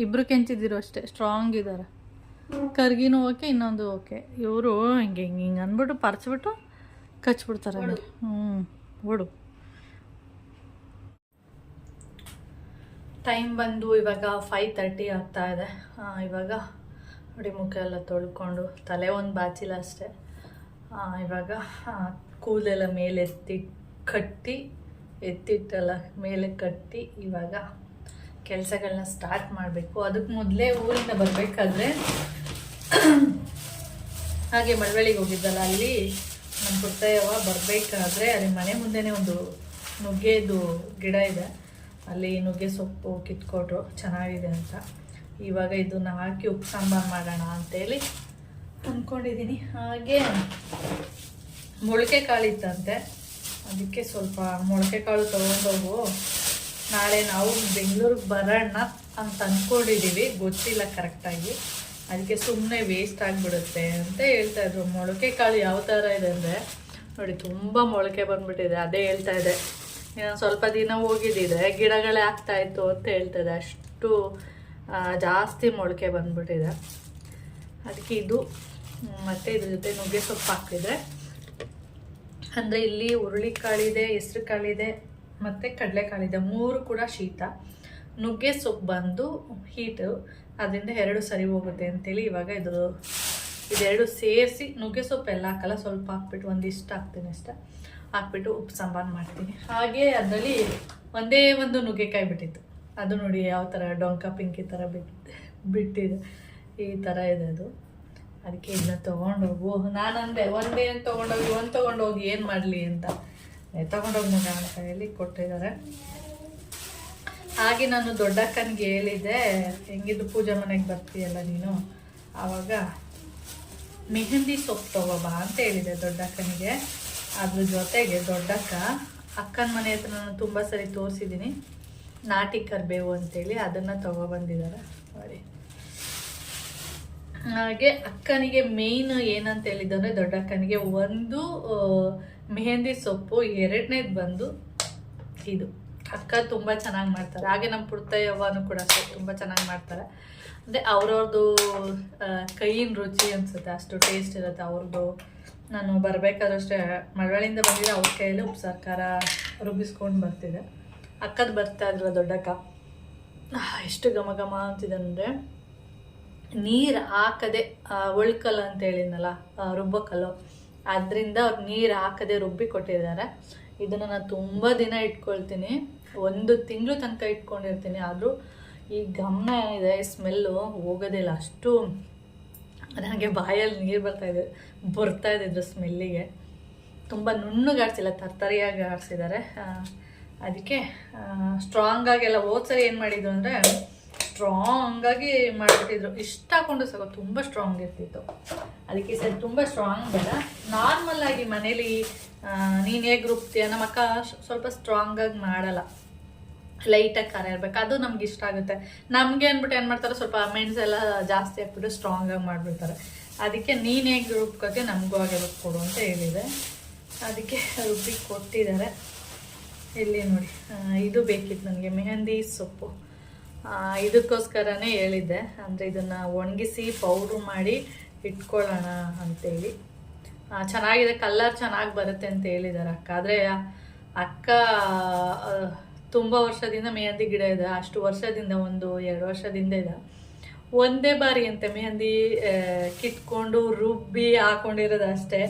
[SPEAKER 1] ಇಬ್ರು ಕೆಂಚಿದಿರು ಅಷ್ಟೇ, ಸ್ಟ್ರಾಂಗ್ ಇದ್ದಾರೆ. ಕರ್ಗಿನೂ ಓಕೆ, ಇನ್ನೊಂದು ಓಕೆ. ಇವರು ಹಿಂಗೆ ಹಿಂಗೆ ಹಿಂಗೆ ಅಂದ್ಬಿಟ್ಟು ಪರ್ಚ್ಬಿಟ್ಟು ಕಚ್ಬಿಡ್ತಾರೆ. ಓಡು. ಟೈಮ್ ಬಂದು ಇವಾಗ 5:30 ಆಗ್ತಾ ಇದೆ. ಇವಾಗ ನೋಡಿ ಮುಖ ಎಲ್ಲ ತೊಳ್ಕೊಂಡು ತಲೆ ಒಂದು ಬಾಚಿಲ್ಲ ಅಷ್ಟೇ. ಇವಾಗ ಕೂದಲೆಲ್ಲ ಮೇಲೆ ಎತ್ತಿಟ್ಟಲ್ಲ ಮೇಲೆ ಕಟ್ಟಿ ಇವಾಗ ಕೆಲಸಗಳನ್ನ ಸ್ಟಾರ್ಟ್ ಮಾಡಬೇಕು. ಅದಕ್ಕೆ ಮೊದಲೇ ಊರಿಂದ ಬರಬೇಕಾದ್ರೆ ಹಾಗೆ ಮಳವಳ್ಳಿಗೆ ಹೋಗಿದ್ದಲ್ಲ, ಅಲ್ಲಿ ನಮ್ಮ ಪುಟ್ಟಯ್ಯವ ಬರಬೇಕಾದ್ರೆ ಅಲ್ಲಿ ಮನೆ ಮುಂದೆನೇ ಒಂದು ನುಗ್ಗೆದು ಗಿಡ ಇದೆ, ಅಲ್ಲಿ ನುಗ್ಗೆ ಸೊಪ್ಪು ಕಿತ್ಕೊಟ್ರು, ಚೆನ್ನಾಗಿದೆ ಅಂತ. ಇವಾಗ ಇದನ್ನು ಹಾಕಿ ಉಪ್ಪು ಸಾಂಬಾರು ಮಾಡೋಣ ಅಂತೇಳಿ ಅಂದ್ಕೊಂಡಿದ್ದೀನಿ. ಹಾಗೆ ಮೊಳಕೆ ಕಾಳಿತ್ತಂತೆ, ಅದಕ್ಕೆ ಸ್ವಲ್ಪ ಮೊಳಕೆ ಕಾಳು ತೊಗೊಂಡೋಗು, ನಾಳೆ ನಾವು ಬೆಂಗಳೂರಿಗೆ ಬರೋಣ ಅಂತ ಅಂದ್ಕೊಂಡಿದ್ದೀವಿ, ಗೊತ್ತಿಲ್ಲ ಕರೆಕ್ಟಾಗಿ. ಅದಕ್ಕೆ ಸುಮ್ಮನೆ ವೇಸ್ಟ್ ಆಗಿಬಿಡುತ್ತೆ ಅಂತ ಹೇಳ್ತಾಯಿದ್ರು. ಮೊಳಕೆ ಕಾಳು ಯಾವ ಥರ ಇದೆ ಅಂದರೆ ನೋಡಿ, ತುಂಬ ಮೊಳಕೆ ಬಂದುಬಿಟ್ಟಿದೆ. ಅದೇ ಹೇಳ್ತಾ ಇದೆ, ಸ್ವಲ್ಪ ದಿನ ಹೋಗಿದ್ದಿದ್ರೆ ಗಿಡಗಳೇ ಆಗ್ತಾಯಿತ್ತು ಅಂತ ಹೇಳ್ತದೆ, ಅಷ್ಟು ಜಾಸ್ತಿ ಮೊಳಕೆ ಬಂದುಬಿಟ್ಟಿದೆ. ಅದಕ್ಕೆ ಇದು ಮತ್ತು ಇದ್ರ ಜೊತೆ ನುಗ್ಗೆ ಸೊಪ್ಪು ಹಾಕಿದ್ರೆ, ಅಂದರೆ ಇಲ್ಲಿ ಹುರುಳಿಕಾಳಿದೆ, ಹೆಸ್ರು ಕಾಳಿದೆ ಮತ್ತು ಕಡಲೆಕಾಳಿದೆ, 3 ಕೂಡ ಶೀತ. ನುಗ್ಗೆ ಸೊಪ್ಪು ಬಂದು ಹೀಟು, ಅದರಿಂದ 2 ಸರಿ ಹೋಗುತ್ತೆ ಅಂತೇಳಿ ಇವಾಗ ಇದೆರಡು ಸೇರಿಸಿ ನುಗ್ಗೆ ಸೊಪ್ಪು ಎಲ್ಲ ಹಾಕಲ್ಲ, ಸ್ವಲ್ಪ ಹಾಕ್ಬಿಟ್ಟು ಒಂದಿಷ್ಟು ಹಾಕ್ತೀನಿ ಅಷ್ಟೇ, ಹಾಕ್ಬಿಟ್ಟು ಉಪ್ಪು ಸಾಂಬಾರು ಮಾಡ್ತೀನಿ. ಹಾಗೆ ಅದರಲ್ಲಿ ಒಂದೇ ಒಂದು ನುಗ್ಗೆಕಾಯಿ ಬಿಟ್ಟಿತ್ತು, ಅದು ನೋಡಿ ಯಾವ ಥರ ಡೊಂಕ ಪಿಂಕಿ ಥರ ಬಿಟ್ಟಿದೆ, ಈ ಥರ ಇದೆ ಅದು. ಅದಕ್ಕೆ ಇದನ್ನ ತೊಗೊಂಡೋಗು, ನಾನಂದೆ ಒಂದೇನು ತೊಗೊಂಡೋಗಿ ಒಂದು ತೊಗೊಂಡೋಗಿ ಏನು ಮಾಡಲಿ ಅಂತ, ತೊಗೊಂಡೋಗಿ ಮಗ ಅಂತ ಹೇಳಿ ಕೊಟ್ಟಿದ್ದಾರೆ. ಹಾಗೆ ನಾನು ದೊಡ್ಡಕ್ಕನಿಗೆ ಹೇಳಿದ್ದೆ, ಹೆಂಗಿದ್ದು ಪೂಜೆ ಮನೆಗೆ ಬರ್ತೀಯಲ್ಲ ನೀನು, ಆವಾಗ ಮೆಹಂದಿ ಸೊಪ್ಪು ತೊಗೋಬಾ ಅಂತ ಹೇಳಿದೆ ದೊಡ್ಡಕ್ಕನಿಗೆ. ಅದ್ರ ಜೊತೆಗೆ ದೊಡ್ಡಕ್ಕ ಅಕ್ಕನ ಮನೆ ಹತ್ರ ನಾನು ತುಂಬ ಸರಿ ತೋರಿಸಿದ್ದೀನಿ, ನಾಟಿ ಕರಿಬೇವು ಅಂತೇಳಿ, ಅದನ್ನು ತೊಗೊಬಂದಿದ್ದಾರೆ ನೋಡಿ. ಹಾಗೆ ಅಕ್ಕನಿಗೆ ಮೇಯ್ನ್ ಏನಂತ ಹೇಳಿದ್ದಂದರೆ, ದೊಡ್ಡಕ್ಕನಿಗೆ ಒಂದು ಮೆಹಂದಿ ಸೊಪ್ಪು, 2ನೇದು ಬಂದು ಇದು. ಅಕ್ಕ ತುಂಬ ಚೆನ್ನಾಗಿ ಮಾಡ್ತಾರೆ. ಹಾಗೆ ನಮ್ಮ ಪುಟ್ಟಯ್ಯವ್ವನೂ ಕೂಡ ತುಂಬ ಚೆನ್ನಾಗಿ ಮಾಡ್ತಾರೆ. ಅಂದರೆ ಅವ್ರವ್ರದ್ದು ಕೈಯಿನ ರುಚಿ ಅನಿಸುತ್ತೆ, ಅಷ್ಟು ಟೇಸ್ಟ್ ಇರುತ್ತೆ ಅವ್ರದ್ದು. ನಾನು ಬರಬೇಕಾದ್ರೂ ಅಷ್ಟೇ ಮಳವಳ್ಳಿಯಿಂದ ಬಂದಿದ್ದೆ, ಅವ್ರ ಕೈಯಲ್ಲಿ ಉಪ್ಪು ಸರ್ಕಾರ ರುಬ್ಬಿಸ್ಕೊಂಡು ಬರ್ತಿದ್ದೆ. ಅಕ್ಕದು ಬರ್ತಾಯಿದ್ರು ದೊಡ್ಡಕ್ಕ, ಎಷ್ಟು ಘಮ ಘಮ ಅಂತಿದೆ ಅಂದರೆ, ನೀರು ಹಾಕದೆ ಒಳ್ಕಲ್ಲು ಅಂತ ಹೇಳಿದ್ನಲ್ಲ, ರುಬ್ಬಕಲ್ಲು, ಅದರಿಂದ ಅವ್ರು ನೀರು ಹಾಕದೆ ರುಬ್ಬಿ ಕೊಟ್ಟಿದ್ದಾರೆ. ಇದನ್ನು ನಾನು ತುಂಬ ದಿನ ಇಟ್ಕೊಳ್ತೀನಿ, 1 ತಿಂಗಳು ತನಕ ಇಟ್ಕೊಂಡಿರ್ತೀನಿ. ಆದರೂ ಈ ಗಮನ ಏನಿದೆ, ಸ್ಮೆಲ್ಲು ಹೋಗೋದಿಲ್ಲ, ಅಷ್ಟು ನನಗೆ ಬಾಯಲ್ಲಿ ನೀರು ಬರ್ತಾಯಿದೆ ಇದ್ರ ಸ್ಮೆಲ್ಲಿಗೆ. ತುಂಬ ನುಣ್ಣಗಾಡ್ಸಿಲ್ಲ, ತರ್ತರಿಯಾಗಿ ಆಡಿಸಿದ್ದಾರೆ. ಅದಕ್ಕೆ ಸ್ಟ್ರಾಂಗಾಗೆಲ್ಲ ಹೋದ್ಸರಿ ಏನು ಮಾಡಿದ್ರು ಅಂದರೆ ಸ್ಟ್ರಾಂಗಾಗಿ ಮಾಡಿಬಿಟ್ಟಿದ್ರು, ಇಷ್ಟ ಹಾಕೊಂಡು ಸಾಕು, ತುಂಬ ಸ್ಟ್ರಾಂಗ್ ಇರ್ತಿತ್ತು. ಅದಕ್ಕೆ ಸರಿ ತುಂಬ ಸ್ಟ್ರಾಂಗ್ ಬೇಡ, ನಾರ್ಮಲ್ಲಾಗಿ ಮನೇಲಿ ನೀನು ಹೇಗೆ ರುಬ್ತೀಯ, ನಮ್ಮ ಅಕ್ಕ ಸ್ವಲ್ಪ ಸ್ಟ್ರಾಂಗಾಗಿ ಮಾಡಲ್ಲ, ಲೈಟಾಗಿ ಖಾರ ಇರಬೇಕು, ಅದು ನಮ್ಗೆ ಇಷ್ಟ ಆಗುತ್ತೆ. ನಮಗೆ ಅಂದ್ಬಿಟ್ಟು ಏನು ಮಾಡ್ತಾರೆ, ಸ್ವಲ್ಪ ಮೆಣಸೆಲ್ಲ ಜಾಸ್ತಿ ಹಾಕ್ಬಿಟ್ಟು ಸ್ಟ್ರಾಂಗಾಗಿ ಮಾಡಿಬಿಡ್ತಾರೆ. ಅದಕ್ಕೆ ನೀನು ಹೇಗೆ ರುಬ್ಕೋತೀಯ ನಮಗೂ ಹಾಗೆ ರುಬ್ಕೊಡು ಅಂತ ಹೇಳಿದೆ. ಅದಕ್ಕೆ ರುಬ್ಬಿ ಕೊಟ್ಟಿದ್ದಾರೆ. ಇಲ್ಲಿ ನೋಡಿ, ಇದು ಬೇಕಿತ್ತು ನನಗೆ ಮೆಹಂದಿ ಸೊಪ್ಪು, ಇದಕ್ಕೋಸ್ಕರನೇ ಹೇಳಿದ್ದೆ. ಅಂದರೆ ಇದನ್ನು ಒಣಗಿಸಿ ಪೌಡ್ರು ಮಾಡಿ ಇಟ್ಕೊಳ್ಳೋಣ ಅಂತೇಳಿ. ಚೆನ್ನಾಗಿದೆ, ಕಲ್ಲರ್ ಚೆನ್ನಾಗಿ ಬರುತ್ತೆ ಅಂತ ಹೇಳಿದ್ದಾರೆ ಅಕ್ಕ. ಆದರೆ ಅಕ್ಕ ತುಂಬ ವರ್ಷದಿಂದ ಮೆಹಂದಿ ಗಿಡ ಇದೆ, ಅಷ್ಟು ವರ್ಷದಿಂದ 1-2 ವರ್ಷದಿಂದ ಇದೆ. ಒಂದೇ ಬಾರಿ ಅಂತೆ ಮೆಹಂದಿ ಕಿತ್ಕೊಂಡು ರುಬ್ಬಿ ಹಾಕೊಂಡಿರೋದು ಅಷ್ಟೇ.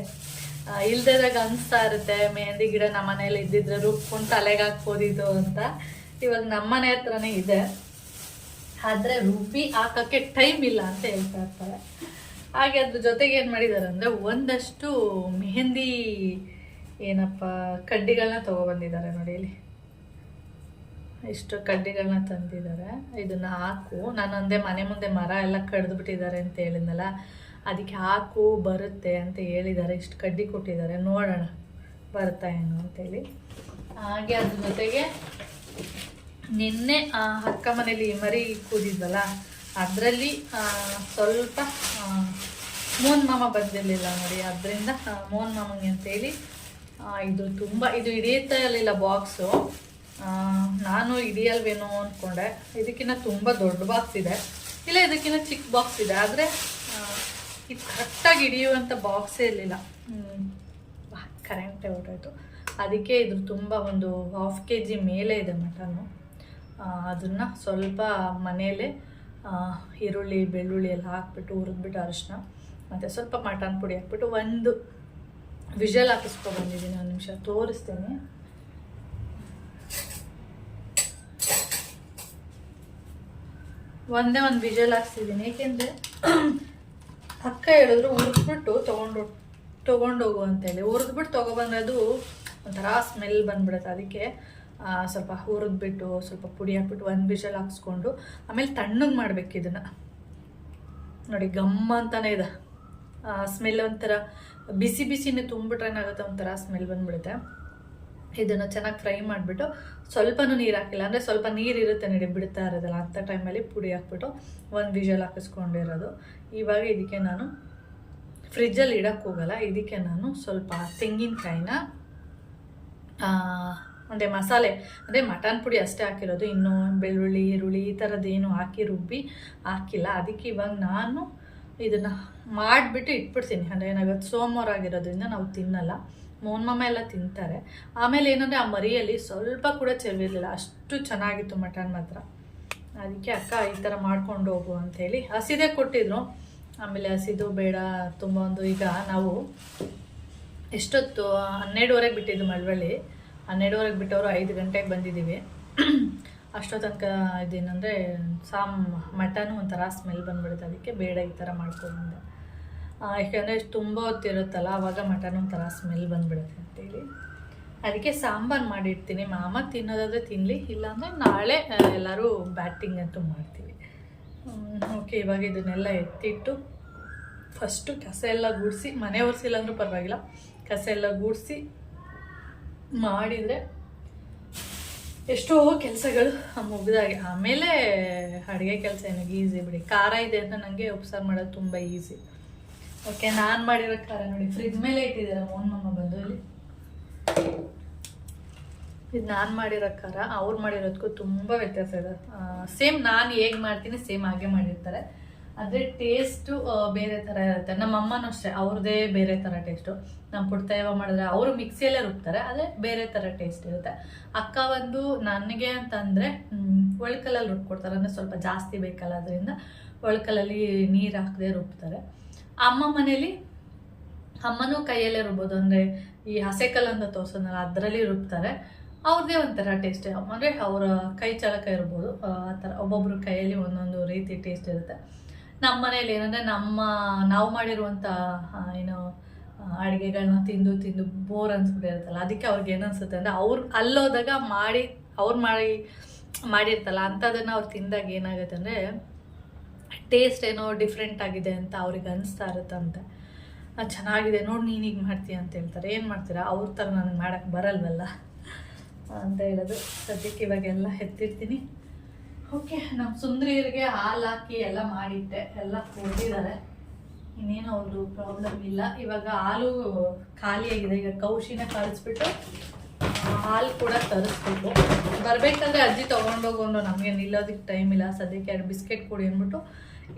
[SPEAKER 1] ಇಲ್ದೇದಾಗ ಅನಿಸ್ತಾ ಇರುತ್ತೆ, ಮೆಹಂದಿ ಗಿಡ ನಮ್ಮ ಮನೇಲಿ ಇದ್ದಿದ್ರೆ ರುಬ್ಕೊಂಡು ತಲೆಗೆ ಹಾಕ್ಬೋದಿತ್ತು ಅಂತ. ಇವಾಗ ನಮ್ಮ ಮನೆ ಹತ್ರನೇ ಇದೆ, ಆದರೆ ರುಬ್ಬಿ ಹಾಕೋಕ್ಕೆ ಟೈಮ್ ಇಲ್ಲ ಅಂತ ಹೇಳ್ತಾ ಇರ್ತಾರೆ. ಹಾಗೆ ಅದ್ರ ಜೊತೆಗೆ ಏನು ಮಾಡಿದ್ದಾರೆ ಅಂದರೆ, ಒಂದಷ್ಟು ಮೆಹಂದಿ ಕಡ್ಡಿಗಳನ್ನ ತೊಗೊಬಂದಿದ್ದಾರೆ ನೋಡಿ. ಇಲ್ಲಿ ಇಷ್ಟು ಕಡ್ಡಿಗಳನ್ನ ತಂದಿದ್ದಾರೆ, ಇದನ್ನು ಹಾಕು. ನಾನು ಅಂದೆ ಮನೆ ಮುಂದೆ ಮರ ಎಲ್ಲ ಕಡ್ದು ಬಿಟ್ಟಿದ್ದಾರೆ ಅಂತ ಹೇಳಿದ್ನಲ್ಲ, ಅದಕ್ಕೆ ಹಾಕು ಬರುತ್ತೆ ಅಂತ ಹೇಳಿದ್ದಾರೆ. ಇಷ್ಟು ಕಡ್ಡಿ ಕೊಟ್ಟಿದ್ದಾರೆ, ನೋಡೋಣ ಬರುತ್ತಾ ಏನು ಅಂತೇಳಿ. ಹಾಗೆ ಅದ್ರ ಜೊತೆಗೆ ನಿನ್ನೆ ಅಕ್ಕ ಮನೇಲಿ ಮರಿ ಕೂದಿದ್ವಲ್ಲ, ಅದರಲ್ಲಿ ಸ್ವಲ್ಪ ಮೋಹನ್ ಮಾಮ ಬಂದಿರಲಿಲ್ಲ ನೋಡಿ, ಅದರಿಂದ ಮೋಹನ್ ಮಾಮಂಗೆ ಅಂತೇಳಿ ಇದು ತುಂಬ ಇದು ಹಿಡಿಯುತ್ತಾ ಇರಲಿಲ್ಲ ಬಾಕ್ಸು. ನಾನು ಹಿಡಿಯಲ್ವೇನೋ ಅಂದ್ಕೊಂಡೆ. ಇದಕ್ಕಿಂತ ತುಂಬ ದೊಡ್ಡ ಬಾಕ್ಸ್ ಇದೆ, ಇಲ್ಲ ಇದಕ್ಕಿಂತ ಚಿಕ್ಕ ಬಾಕ್ಸ್ ಇದೆ, ಆದರೆ ಇದು ಕರೆಕ್ಟಾಗಿ ಹಿಡಿಯುವಂಥ ಬಾಕ್ಸೇ ಇರಲಿಲ್ಲ. ಕರೆಂಟೇ ಹೊರಟೋಯ್ತು. ಅದಕ್ಕೆ ಇದು ತುಂಬ ಒಂದು 1/2 kg ಮೇಲೆ ಇದೆ ಮಟನ್ನು. ಅದನ್ನು ಸ್ವಲ್ಪ ಮನೆಯಲ್ಲೇ ಈರುಳ್ಳಿ ಬೆಳ್ಳುಳ್ಳಿ ಎಲ್ಲ ಹಾಕ್ಬಿಟ್ಟು ಹುರಿದ್ಬಿಟ್ಟು ಅರಿಶಿನ ಮತ್ತು ಸ್ವಲ್ಪ ಮಟನ್ ಪುಡಿ ಹಾಕ್ಬಿಟ್ಟು ಒಂದು ವಿಷಲ್ ಹಾಕಿಸ್ಕೊಬಂದಿದ್ದೀನಿ. ಒಂದು ನಿಮಿಷ ತೋರಿಸ್ತೇನೆ. ಒಂದೇ ಒಂದು ವಿಷಲ್ ಹಾಕ್ಸಿದ್ದೀನಿ, ಏಕೆಂದರೆ ಅಕ್ಕ ಹೇಳಿದ್ರು ಹುರಿದ್ಬಿಟ್ಟು ತೊಗೊಂಡೋಗು ಅಂತೇಳಿ. ಹುರಿದ್ಬಿಟ್ಟು ತೊಗೊಬಂದ್ರೆ ಅದು ಒಂಥರ ಸ್ಮೆಲ್ ಬಂದ್ಬಿಡುತ್ತೆ. ಅದಕ್ಕೆ ಸ್ವಲ್ಪ ಹುರಿದ್ಬಿಟ್ಟು ಸ್ವಲ್ಪ ಪುಡಿ ಹಾಕ್ಬಿಟ್ಟು ಒಂದು ವಿಷಲ್ ಹಾಕ್ಸ್ಕೊಂಡು ಆಮೇಲೆ ತಣ್ಣಗೆ ಮಾಡಬೇಕು ಇದನ್ನು. ನೋಡಿ ಗಮ್ಮ ಅಂತಾನೆ ಇದೆ ಸ್ಮೆಲ್. ಒಂಥರ ಬಿಸಿ ಬಿಸಿನೇ ತುಂಬಿಟ್ರೆ ಏನಾಗುತ್ತೆ, ಒಂಥರ ಸ್ಮೆಲ್ ಬಂದ್ಬಿಡುತ್ತೆ. ಇದನ್ನು ಚೆನ್ನಾಗಿ ಫ್ರೈ ಮಾಡಿಬಿಟ್ಟು ಸ್ವಲ್ಪನೂ ನೀರು ಹಾಕಿಲ್ಲ, ಅಂದರೆ ಸ್ವಲ್ಪ ನೀರು ಇರುತ್ತೆ ನೋಡಿ ಬಿಡ್ತಾ ಇರೋದಲ್ಲ, ಅಂಥ ಟೈಮಲ್ಲಿ ಪುಡಿ ಹಾಕ್ಬಿಟ್ಟು ಒಂದು ವಿಷಲ್ ಹಾಕಿಸ್ಕೊಂಡಿರೋದು. ಇವಾಗ ಇದಕ್ಕೆ ನಾನು ಫ್ರಿಜ್ಜಲ್ಲಿ ಇಡೋಕ್ಕೆ ಹೋಗಲ್ಲ. ಇದಕ್ಕೆ ನಾನು ಸ್ವಲ್ಪ ತೆಂಗಿನಕಾಯಿನ ಅಂದರೆ ಮಸಾಲೆ ಅಂದರೆ ಮಟನ್ ಪುಡಿ ಅಷ್ಟೇ ಹಾಕಿರೋದು, ಇನ್ನೂ ಬೆಳ್ಳುಳ್ಳಿ ಈರುಳ್ಳಿ ಈ ಥರದ್ದೇನು ಹಾಕಿ ರುಬ್ಬಿ ಹಾಕಿಲ್ಲ. ಅದಕ್ಕೆ ಇವಾಗ ನಾನು ಇದನ್ನು ಮಾಡಿಬಿಟ್ಟು ಇಟ್ಬಿಡ್ತೀನಿ. ಅಂದರೆ ನಾವಿವತ್ತು ಸೋಮವಾರ ಆಗಿರೋದ್ರಿಂದ ನಾವು ತಿನ್ನಲ್ಲ, ಮೋನ್ಮಮ್ಮ ಎಲ್ಲ ತಿಂತಾರೆ. ಆಮೇಲೆ ಏನಂದರೆ ಆ ಮರಿಯಲ್ಲಿ ಸ್ವಲ್ಪ ಕೂಡ ಚೆವಿರಲಿಲ್ಲ, ಅಷ್ಟು ಚೆನ್ನಾಗಿತ್ತು ಮಟನ್ ಮಾತ್ರ. ಅದಕ್ಕೆ ಅಕ್ಕ ಈ ಥರ ಮಾಡ್ಕೊಂಡು ಹೋಗು ಅಂಥೇಳಿ ಹಸಿದೇ ಕೊಟ್ಟಿದ್ರು. ಆಮೇಲೆ ಹಸಿದು ಬೇಡ ತುಂಬ ಒಂದು. ಈಗ ನಾವು ಎಷ್ಟೊತ್ತು 12:30 ಬಿಟ್ಟಿದ್ದು ಮಳವಳ್ಳಿ, 12:30 ಬಿಟ್ಟವರು 5 ಗಂಟೆಗೆ ಬಂದಿದ್ದೀವಿ. ಅಷ್ಟೋ ತನಕ ಇದೇನಂದರೆ ಮಟನು ಒಂಥರ ಸ್ಮೆಲ್ ಬಂದ್ಬಿಡುತ್ತೆ. ಅದಕ್ಕೆ ಬೇಡ ಈ ಥರ ಮಾಡ್ಕೊಂಡ್ಬಂದೆ. ಯಾಕೆಂದರೆ ತುಂಬ ಹೊತ್ತಿರುತ್ತಲ್ಲ, ಆವಾಗ ಮಟನ್ ಒಂಥರ ಸ್ಮೆಲ್ ಬಂದ್ಬಿಡುತ್ತೆ ಅಂತೇಳಿ ಅದಕ್ಕೆ ಸಾಂಬಾರು ಮಾಡಿರ್ತೀನಿ. ಮಾಮ ತಿನ್ನೋದಾದರೆ ತಿನ್ನಲಿ, ಇಲ್ಲಾಂದರೆ ನಾಳೆ ಎಲ್ಲರೂ ಬ್ಯಾಟಿಂಗ್ ಅಂತೂ ಮಾಡ್ತೀವಿ. ಓಕೆ, ಇವಾಗ ಇದನ್ನೆಲ್ಲ ಎತ್ತಿಟ್ಟು ಫಸ್ಟು ಕಸ ಎಲ್ಲ ಗುಡಿಸಿ, ಮನೆ ಒರೆಸಿಲ್ಲ ಅಂದರೂ ಪರವಾಗಿಲ್ಲ, ಕಸ ಎಲ್ಲ ಗುಡಿಸಿ ಮಾಡಿದರೆ ಎಷ್ಟೋ ಕೆಲಸಗಳು ಮುಗಿದಾಗೆ. ಆಮೇಲೆ ಅಡುಗೆ ಕೆಲಸ ಏನಾಗಿ ಈಸಿ ಬಿಡಿ. ಖಾರ ಇದೆ ಅಂತ ನನಗೆ ಉಪ್ಸಾರು ಮಾಡೋದು ತುಂಬ ಈಸಿ. ಓಕೆ, ನಾನು ಮಾಡಿರೋ ಖಾರ ನೋಡಿ ಫ್ರಿಜ್ ಮೇಲೆ ಇಟ್ಟಿದ್ದಾರೆ ಮೋನ್ಮಮ್ಮ ಬಂದು. ಇಲ್ಲಿ ಇದು ನಾನು ಮಾಡಿರೋ ಖಾರ ಅವ್ರು ಮಾಡಿರೋದಕ್ಕೂ ತುಂಬ ವ್ಯತ್ಯಾಸ ಇದೆ. ಸೇಮ್ ನಾನು ಹೇಗೆ ಮಾಡ್ತೀನಿ ಸೇಮ್ ಹಾಗೆ ಮಾಡಿರ್ತಾರೆ, ಅಂದರೆ ಟೇಸ್ಟು ಬೇರೆ ಥರ ಇರುತ್ತೆ. ನಮ್ಮ ಅಮ್ಮನೂ ಅಷ್ಟೇ, ಅವ್ರದ್ದೇ ಬೇರೆ ಥರ ಟೇಸ್ಟು. ನಮ್ಮ ಪುಡ್ತಾಯವ ಮಾಡಿದ್ರೆ ಅವರು ಮಿಕ್ಸಿಯಲ್ಲೇ ರುಬ್ತಾರೆ, ಅದೇ ಬೇರೆ ಥರ ಟೇಸ್ಟ್ ಇರುತ್ತೆ. ಅಕ್ಕ ಒಂದು ನನಗೆ ಅಂತಂದರೆ ಒಳ್ಕಲ್ಲಲ್ಲಿ ರುಬ್ಕೊಡ್ತಾರೆ, ಅಂದರೆ ಸ್ವಲ್ಪ ಜಾಸ್ತಿ ಬೇಕಲ್ಲ, ಅದರಿಂದ ಒಳ್ಕಲ್ಲಲ್ಲಿ ನೀರು ಹಾಕದೆ ರುಬ್ತಾರೆ. ಅಮ್ಮ ಮನೇಲಿ ಅಮ್ಮನೂ ಕೈಯಲ್ಲೇ ರುಬ್ಬೋದು, ಅಂದರೆ ಈ ಹಸೆಕಲ್ಲು ಅಂತ ತೋರಿಸೋದಲ್ಲ ಅದರಲ್ಲಿ ರುಬ್ತಾರೆ. ಅವ್ರದ್ದೇ ಒಂಥರ ಟೇಸ್ಟ್, ಅಂದರೆ ಅವರ ಕೈ ಚಳಕ ಇರ್ಬೋದು. ಆ ಥರ ಒಬ್ಬೊಬ್ರ ಕೈಯಲ್ಲಿ ಒಂದೊಂದು ರೀತಿ ಟೇಸ್ಟ್ ಇರುತ್ತೆ. ನಮ್ಮ ಮನೇಲಿ ಏನಂದರೆ ನಾವು ಮಾಡಿರುವಂಥ ಏನು ಅಡುಗೆಗಳನ್ನ ತಿಂದು ಬೋರ್ ಅನ್ಸ್ಬಿಟ್ಟಿರುತ್ತಲ್ಲ, ಅದಕ್ಕೆ ಅವ್ರಿಗೆ ಏನು ಅನಿಸುತ್ತೆ ಅಂದರೆ ಅವ್ರು ಅಲ್ಲೋದಾಗ ಅವ್ರು ಮಾಡಿರ್ತಲ್ಲ ಅಂಥದನ್ನು ಅವ್ರು ತಿಂದಾಗ ಏನಾಗುತ್ತೆ ಅಂದರೆ ಟೇಸ್ಟ್ ಏನೋ ಡಿಫ್ರೆಂಟ್ ಆಗಿದೆ ಅಂತ ಅವ್ರಿಗೆ ಅನಿಸ್ತಾ ಇರುತ್ತಂತೆ. ಚೆನ್ನಾಗಿದೆ ನೋಡಿ ನೀನು ಹೀಗೆ ಮಾಡ್ತೀಯ ಅಂತ ಹೇಳ್ತಾರೆ. ಏನು ಮಾಡ್ತೀರಾ, ಅವ್ರ ಥರ ನನಗೆ ಮಾಡೋಕ್ಕೆ ಬರಲ್ವಲ್ಲ ಅಂತ ಹೇಳೋದು. ಸದ್ಯಕ್ಕೆ ಇವಾಗೆಲ್ಲ ಎತ್ತಿರ್ತೀನಿ. ಓಕೆ, ನಮ್ಮ ಸುಂದರಿಯರಿಗೆ ಹಾಲು ಹಾಕಿ ಎಲ್ಲ ಮಾಡಿಟ್ಟೆ, ಎಲ್ಲ ಕೊಟ್ಟಿದ್ದಾರೆ. ಇನ್ನೇನು ಅವ್ರದ್ದು ಪ್ರಾಬ್ಲಮ್ ಇಲ್ಲ. ಇವಾಗ ಹಾಲು ಖಾಲಿಯಾಗಿದೆ. ಈಗ ಕೌಶಿನ ಕಳಿಸ್ಬಿಟ್ಟು ಹಾಲು ಕೂಡ ತರಿಸ್ಬೇಕು. ಬರಬೇಕಾದ್ರೆ ಅಜ್ಜಿ ತೊಗೊಂಡೋಗೊಂಡು ನಮಗೆ ನಿಲ್ಲೋದಕ್ಕೆ ಟೈಮ್ ಇಲ್ಲ, ಸದ್ಯಕ್ಕೆ 2 ಬಿಸ್ಕೆಟ್ ಕೊಡಿ ಅಂದ್ಬಿಟ್ಟು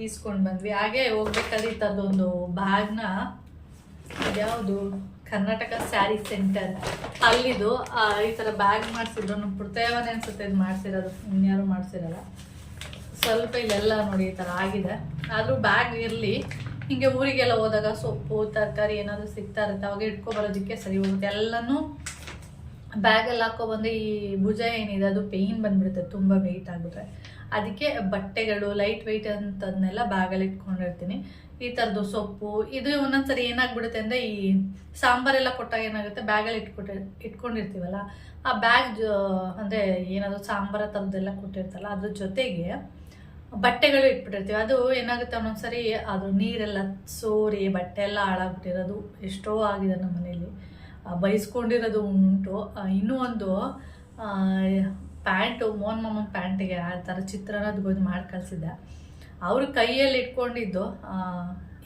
[SPEAKER 1] ಈಸ್ಕೊಂಡು ಬಂದ್ವಿ. ಹಾಗೆ ಹೋಗ್ಬೇಕಾದ್ರೆ ಈ ಥರದೊಂದು ಬ್ಯಾಗ್ನ ಯಾವುದು ಕರ್ನಾಟಕ ಸ್ಯಾರಿ ಸೆಂಟರ್ ಅಲ್ಲಿದು ಈ ಥರ ಬ್ಯಾಗ್ ಮಾಡಿಸಿದ್ರು. ನಮ್ಮ ಪುಡ್ತಾಯವನೇ ಅನ್ಸುತ್ತೆ ಇದು ಮಾಡಿಸಿರೋದು, ಇನ್ಯಾರು ಮಾಡಿಸಿರಲ್ಲ. ಸ್ವಲ್ಪ ಇಲ್ಲೆಲ್ಲ ನೋಡಿ ಈ ಥರ ಆಗಿದೆ. ಆದರೂ ಬ್ಯಾಗ್ ಇರಲಿ, ಹೀಗೆ ಊರಿಗೆಲ್ಲ ಹೋದಾಗ ಸೊಪ್ಪು ತರಕಾರಿ ಏನಾದರೂ ಸಿಗ್ತಾ ಇರುತ್ತೆ, ಅವಾಗ ಇಟ್ಕೊಬರೋದಕ್ಕೆ ಸರಿ ಹೋಗುತ್ತೆ. ಎಲ್ಲನೂ ಬ್ಯಾಗಲ್ಲಿ ಹಾಕೊಬಂದು ಈ ಭುಜ ಏನಿದೆ ಅದು ಪೇಯ್ನ್ ಬಂದುಬಿಡುತ್ತೆ ತುಂಬ ವೆಯ್ಟ್ ಆಗಿಬಿಟ್ರೆ. ಅದಕ್ಕೆ ಬಟ್ಟೆಗಳು ಲೈಟ್ ವೆಯ್ಟ್ ಅಂತದನ್ನೆಲ್ಲ ಬ್ಯಾಗಲ್ಲಿ ಇಟ್ಕೊಂಡಿರ್ತೀನಿ. ಈ ಥರದ್ದು ಸೊಪ್ಪು ಇದು ಒಂದೊಂದ್ಸರಿ ಏನಾಗ್ಬಿಡುತ್ತೆ ಅಂದರೆ ಈ ಸಾಂಬಾರೆಲ್ಲ ಕೊಟ್ಟಾಗ ಏನಾಗುತ್ತೆ, ಬ್ಯಾಗಲ್ಲಿ ಇಟ್ಕೊಂಡಿರ್ತೀವಲ್ಲ, ಆ ಬ್ಯಾಗ್ ಅಂದರೆ ಏನಾದರೂ ಸಾಂಬಾರ ಥರದ್ದೆಲ್ಲ ಕೊಟ್ಟಿರ್ತಲ್ಲ ಅದ್ರ ಜೊತೆಗೆ ಬಟ್ಟೆಗಳು ಇಟ್ಬಿಟ್ಟಿರ್ತೀವಿ. ಅದು ಏನಾಗುತ್ತೆ ಒಂದೊಂದ್ಸರಿ ಅದು ನೀರೆಲ್ಲ ಸೋರಿ ಬಟ್ಟೆ ಎಲ್ಲ ಹಾಳಾಗ್ಬಿಟ್ಟಿರೋದು ಎಷ್ಟೋ ಆಗಿದೆ ನಮ್ಮ ಮನೇಲಿ, ಬೈಸ್ಕೊಂಡಿರೋದು ಉಂಟು. ಇನ್ನೂ ಒಂದು ಪ್ಯಾಂಟು ಮೋನ್ಮಮ್ಮನ ಪ್ಯಾಂಟಿಗೆ ಆ ಥರ ಚಿತ್ರಾನ್ನದ ಗೋಧಿ ಮಾಡಿ ಕಳಿಸಿದ್ದೆ. ಅವರು ಕೈಯಲ್ಲಿ ಇಟ್ಕೊಂಡಿದ್ದು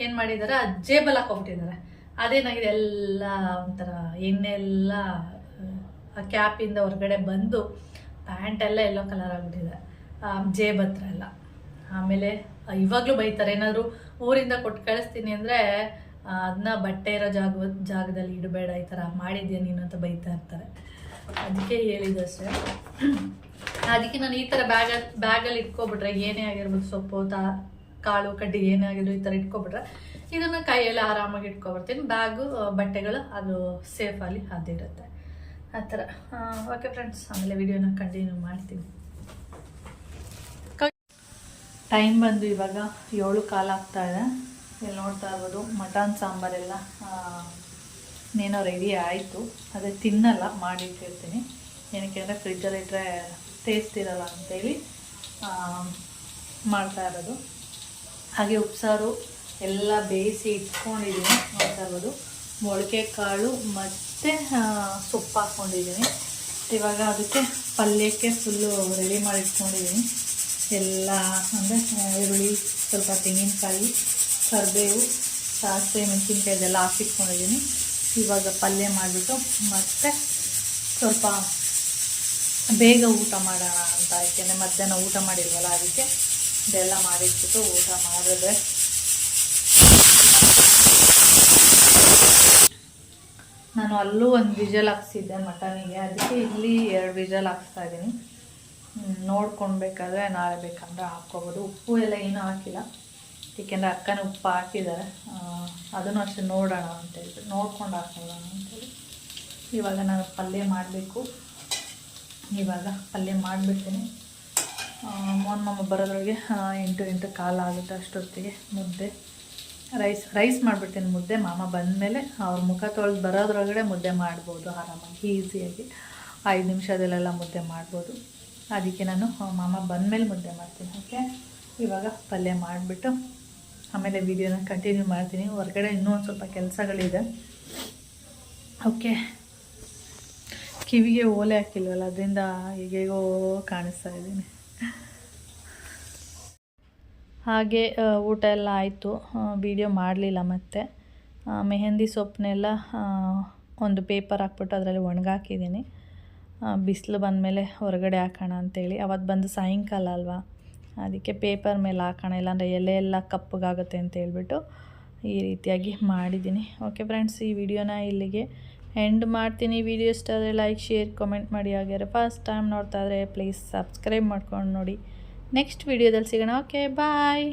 [SPEAKER 1] ಏನು ಮಾಡಿದ್ದಾರೆ, ಜೇಬಲ್ ಹಾಕೊಂಡ್ಬಿಟ್ಟಿದ್ದಾರೆ. ಅದೇನಾಗಿದೆ ಎಲ್ಲ ಒಂಥರ ಎಣ್ಣೆ ಎಲ್ಲ ಆ ಕ್ಯಾಪಿಂದ ಹೊರಗಡೆ ಬಂದು ಪ್ಯಾಂಟ್ ಎಲ್ಲ ಎಲ್ಲೋ ಕಲರ್ ಆಗಿಬಿಟ್ಟಿದೆ, ಜೇಬ್ ಹತ್ರ ಎಲ್ಲ. ಆಮೇಲೆ ಇವಾಗಲೂ ಬೈತಾರೆ, ಏನಾದರೂ ಊರಿಂದ ಕೊಟ್ಟು ಕಳಿಸ್ತೀನಿ ಅಂದರೆ ಅದನ್ನ ಬಟ್ಟೆ ಇರೋ ಜಾಗದಲ್ಲಿ ಇಡಬೇಡ, ಈ ಥರ ಮಾಡಿದ್ಯಾ ನೀನು ಅಂತ ಬೈತಾ ಇರ್ತಾರೆ. ಅದಕ್ಕೆ ಹೇಳಿದಷ್ಟೇ. ಅದಕ್ಕೆ ನಾನು ಈ ಥರ ಬ್ಯಾಗಲ್ಲಿ ಇಟ್ಕೊಬಿಟ್ರೆ ಏನೇ ಆಗಿರ್ಬೋದು, ಸೊಪ್ಪು ಕಾಳು ಕಡ್ಡಿ ಏನೇ ಆಗಿದ್ರು ಈ ಥರ ಇಟ್ಕೊಬಿಟ್ರೆ ಇದನ್ನು ಕೈಯಲ್ಲಿ ಆರಾಮಾಗಿ ಇಟ್ಕೊಬಿಡ್ತೀನಿ. ಬ್ಯಾಗು ಬಟ್ಟೆಗಳು ಅದು ಸೇಫಲ್ಲಿ ಅದಿರುತ್ತೆ ಆ ಥರ. ಓಕೆ ಫ್ರೆಂಡ್ಸ್, ಆಮೇಲೆ ವಿಡಿಯೋನ ಕಂಟಿನ್ಯೂ ಮಾಡ್ತೀನಿ. ಟೈಮ್ ಬಂದು ಇವಾಗ 7:15 ಆಗ್ತಾಯಿದೆ. ಇಲ್ಲಿ ನೋಡ್ತಾ ಇರ್ಬೋದು ಮಟನ್ ಸಾಂಬಾರೆಲ್ಲ ಏನೋ ರೆಡಿ ಆಯಿತು. ಅದೇ ತಿನ್ನಲ್ಲ, ಮಾಡಿಟ್ಟಿರ್ತೀನಿ. ಏನಕ್ಕೆ ಅಂದರೆ ಫ್ರಿಜ್ಜಲ್ಲಿ ಇಟ್ಟರೆ ಟೇಸ್ಟ್ ಇರಲ್ಲ ಅಂತೇಳಿ ಮಾಡ್ತಾ ಇರೋದು. ಹಾಗೆ ಉಪ್ಸಾರು ಎಲ್ಲ ಬೇಯಿಸಿ ಇಟ್ಕೊಂಡಿದ್ದೀನಿ. ನೋಡ್ತಾ ಇರ್ಬೋದು ಮೊಳಕೆ ಕಾಳು ಮತ್ತು ಸೊಪ್ಪು ಹಾಕ್ಕೊಂಡಿದ್ದೀನಿ. ಇವಾಗ ಅದಕ್ಕೆ ಪಲ್ಯಕ್ಕೆ ಫುಲ್ಲು ರೆಡಿ ಮಾಡಿ ಇಟ್ಕೊಂಡಿದ್ದೀನಿ. ಎಲ್ಲ ಅಂದರೆ ಈರುಳ್ಳಿ, ಸ್ವಲ್ಪ ತೆಂಗಿನಕಾಯಿ, ಕರಿಬೇವು, ಸಾಸಿವೆ, ಮೆಣಸಿನ್ಕಾಯಿ ಇದೆಲ್ಲ ಹಾಕಿಟ್ಕೊಂಡಿದ್ದೀನಿ. ಇವಾಗ ಪಲ್ಯ ಮಾಡಿಬಿಟ್ಟು ಮತ್ತೆ ಸ್ವಲ್ಪ ಬೇಗ ಊಟ ಮಾಡೋಣ ಅಂತ, ಯಾಕೆಂದರೆ ಮಧ್ಯಾಹ್ನ ಊಟ ಮಾಡಿಲ್ವಲ್ಲ, ಅದಕ್ಕೆ ಇದೆಲ್ಲ ಮಾಡಿಟ್ಬಿಟ್ಟು ಊಟ ಮಾಡಿದ್ರೆ. ನಾನು ಅಲ್ಲೂ ಒಂದು ವಿಜಲ್ ಹಾಕ್ಸಿದ್ದೆ ಮಟನಿಗೆ, ಅದಕ್ಕೆ ಇಲ್ಲಿ 2 ವಿಜಲ್ ಹಾಕ್ತಾಯಿದ್ದೀನಿ. ನೋಡ್ಕೊಳ್ಬೇಕಾದ್ರೆ ನಾಳೆ ಬೇಕಂದ್ರೆ ಹಾಕ್ಕೋಬೋದು. ಉಪ್ಪು ಎಲ್ಲ ಏನೂ ಹಾಕಿಲ್ಲ, ಏಕೆಂದರೆ ಅಕ್ಕನ ಉಪ್ಪು ಹಾಕಿದ್ದಾರೆ. ಅದನ್ನು ಅಷ್ಟೇ ನೋಡೋಣ ಅಂತೇಳಿ ನೋಡ್ಕೊಂಡು ಹಾಕೊಳ್ಳೋಣ ಅಂತೇಳಿ. ಇವಾಗ ನಾನು ಪಲ್ಯ ಮಾಡಬೇಕು. ಇವಾಗ ಪಲ್ಯ ಮಾಡಿಬಿಡ್ತೀನಿ. ಮೊನ್ನೆ ಬರೋದ್ರೊಳಗೆ 8:15 ಆಗುತ್ತೆ. ಅಷ್ಟೊತ್ತಿಗೆ ಮುದ್ದೆ ರೈಸ್ ಮಾಡಿಬಿಡ್ತೀನಿ. ಮುದ್ದೆ ಮಾಮ ಬಂದಮೇಲೆ ಅವ್ರ ಮುಖ ತೊಳೆದು ಬರೋದ್ರೊಳಗಡೆ ಮುದ್ದೆ ಮಾಡ್ಬೋದು ಆರಾಮಾಗಿ, ಈಸಿಯಾಗಿ 5 ನಿಮಿಷದಲ್ಲೆಲ್ಲ ಮುದ್ದೆ ಮಾಡ್ಬೋದು. ಅದಕ್ಕೆ ನಾನು ಮಾಮ ಬಂದಮೇಲೆ ಮುದ್ದೆ ಮಾಡ್ತೀನಿ. ಓಕೆ, ಇವಾಗ ಪಲ್ಯ ಮಾಡಿಬಿಟ್ಟು ಆಮೇಲೆ ವಿಡಿಯೋನ ಕಂಟಿನ್ಯೂ ಮಾಡ್ತೀನಿ. ಹೊರಗಡೆ ಇನ್ನೂ ಒಂದು ಸ್ವಲ್ಪ ಕೆಲಸಗಳಿದೆ. ಓಕೆ, ಕಿವಿಗೆ ಓಲೆ ಹಾಕಿಲ್ವಲ್ಲ, ಅದರಿಂದ ಹೇಗೇಗೋ ಕಾಣಿಸ್ತಾ ಇದ್ದೀನಿ. ಹಾಗೆ ಊಟ ಎಲ್ಲ ಆಯಿತು. ವಿಡಿಯೋ ಮಾಡಲಿಲ್ಲ. ಮತ್ತು ಮೆಹಂದಿ ಸೊಪ್ಪನ್ನೆಲ್ಲ ಒಂದು ಪೇಪರ್ ಹಾಕ್ಬಿಟ್ಟು ಅದರಲ್ಲಿ ಒಣಗಾಕಿದ್ದೀನಿ. ಬಿಸಿಲು ಬಂದಮೇಲೆ ಹೊರಗಡೆ ಹಾಕೋಣ ಅಂತೇಳಿ. ಅವತ್ತು ಬಂದು ಸಾಯಂಕಾಲ ಅಲ್ವಾ, ಅದಕ್ಕೆ ಪೇಪರ್ ಮೇಲೆ ಹಾಕೋಣ, ಇಲ್ಲಾಂದರೆ ಎಲೆ ಎಲ್ಲ ಕಪ್ಪಗಾಗುತ್ತೆ ಅಂತ ಹೇಳ್ಬಿಟ್ಟು ಈ ರೀತಿಯಾಗಿ ಮಾಡಿದ್ದೀನಿ. ಓಕೆ ಫ್ರೆಂಡ್ಸ್, ಈ ವಿಡಿಯೋನ ಇಲ್ಲಿಗೆ ಎಂಡ್ ಮಾಡ್ತೀನಿ. ವಿಡಿಯೋ ಇಷ್ಟ ಆದರೆ ಲೈಕ್, ಶೇರ್, ಕಮೆಂಟ್ ಮಾಡಿ. ಹಾಗೆ ಫಸ್ಟ್ ಟೈಮ್ ನೋಡ್ತಾ ಇದ್ದರೆ ಪ್ಲೀಸ್ ಸಬ್ಸ್ಕ್ರೈಬ್ ಮಾಡ್ಕೊಂಡು ನೋಡಿ. ನೆಕ್ಸ್ಟ್ ವಿಡಿಯೋದಲ್ಲಿ ಸಿಗೋಣ. ಓಕೆ, ಬಾಯ್.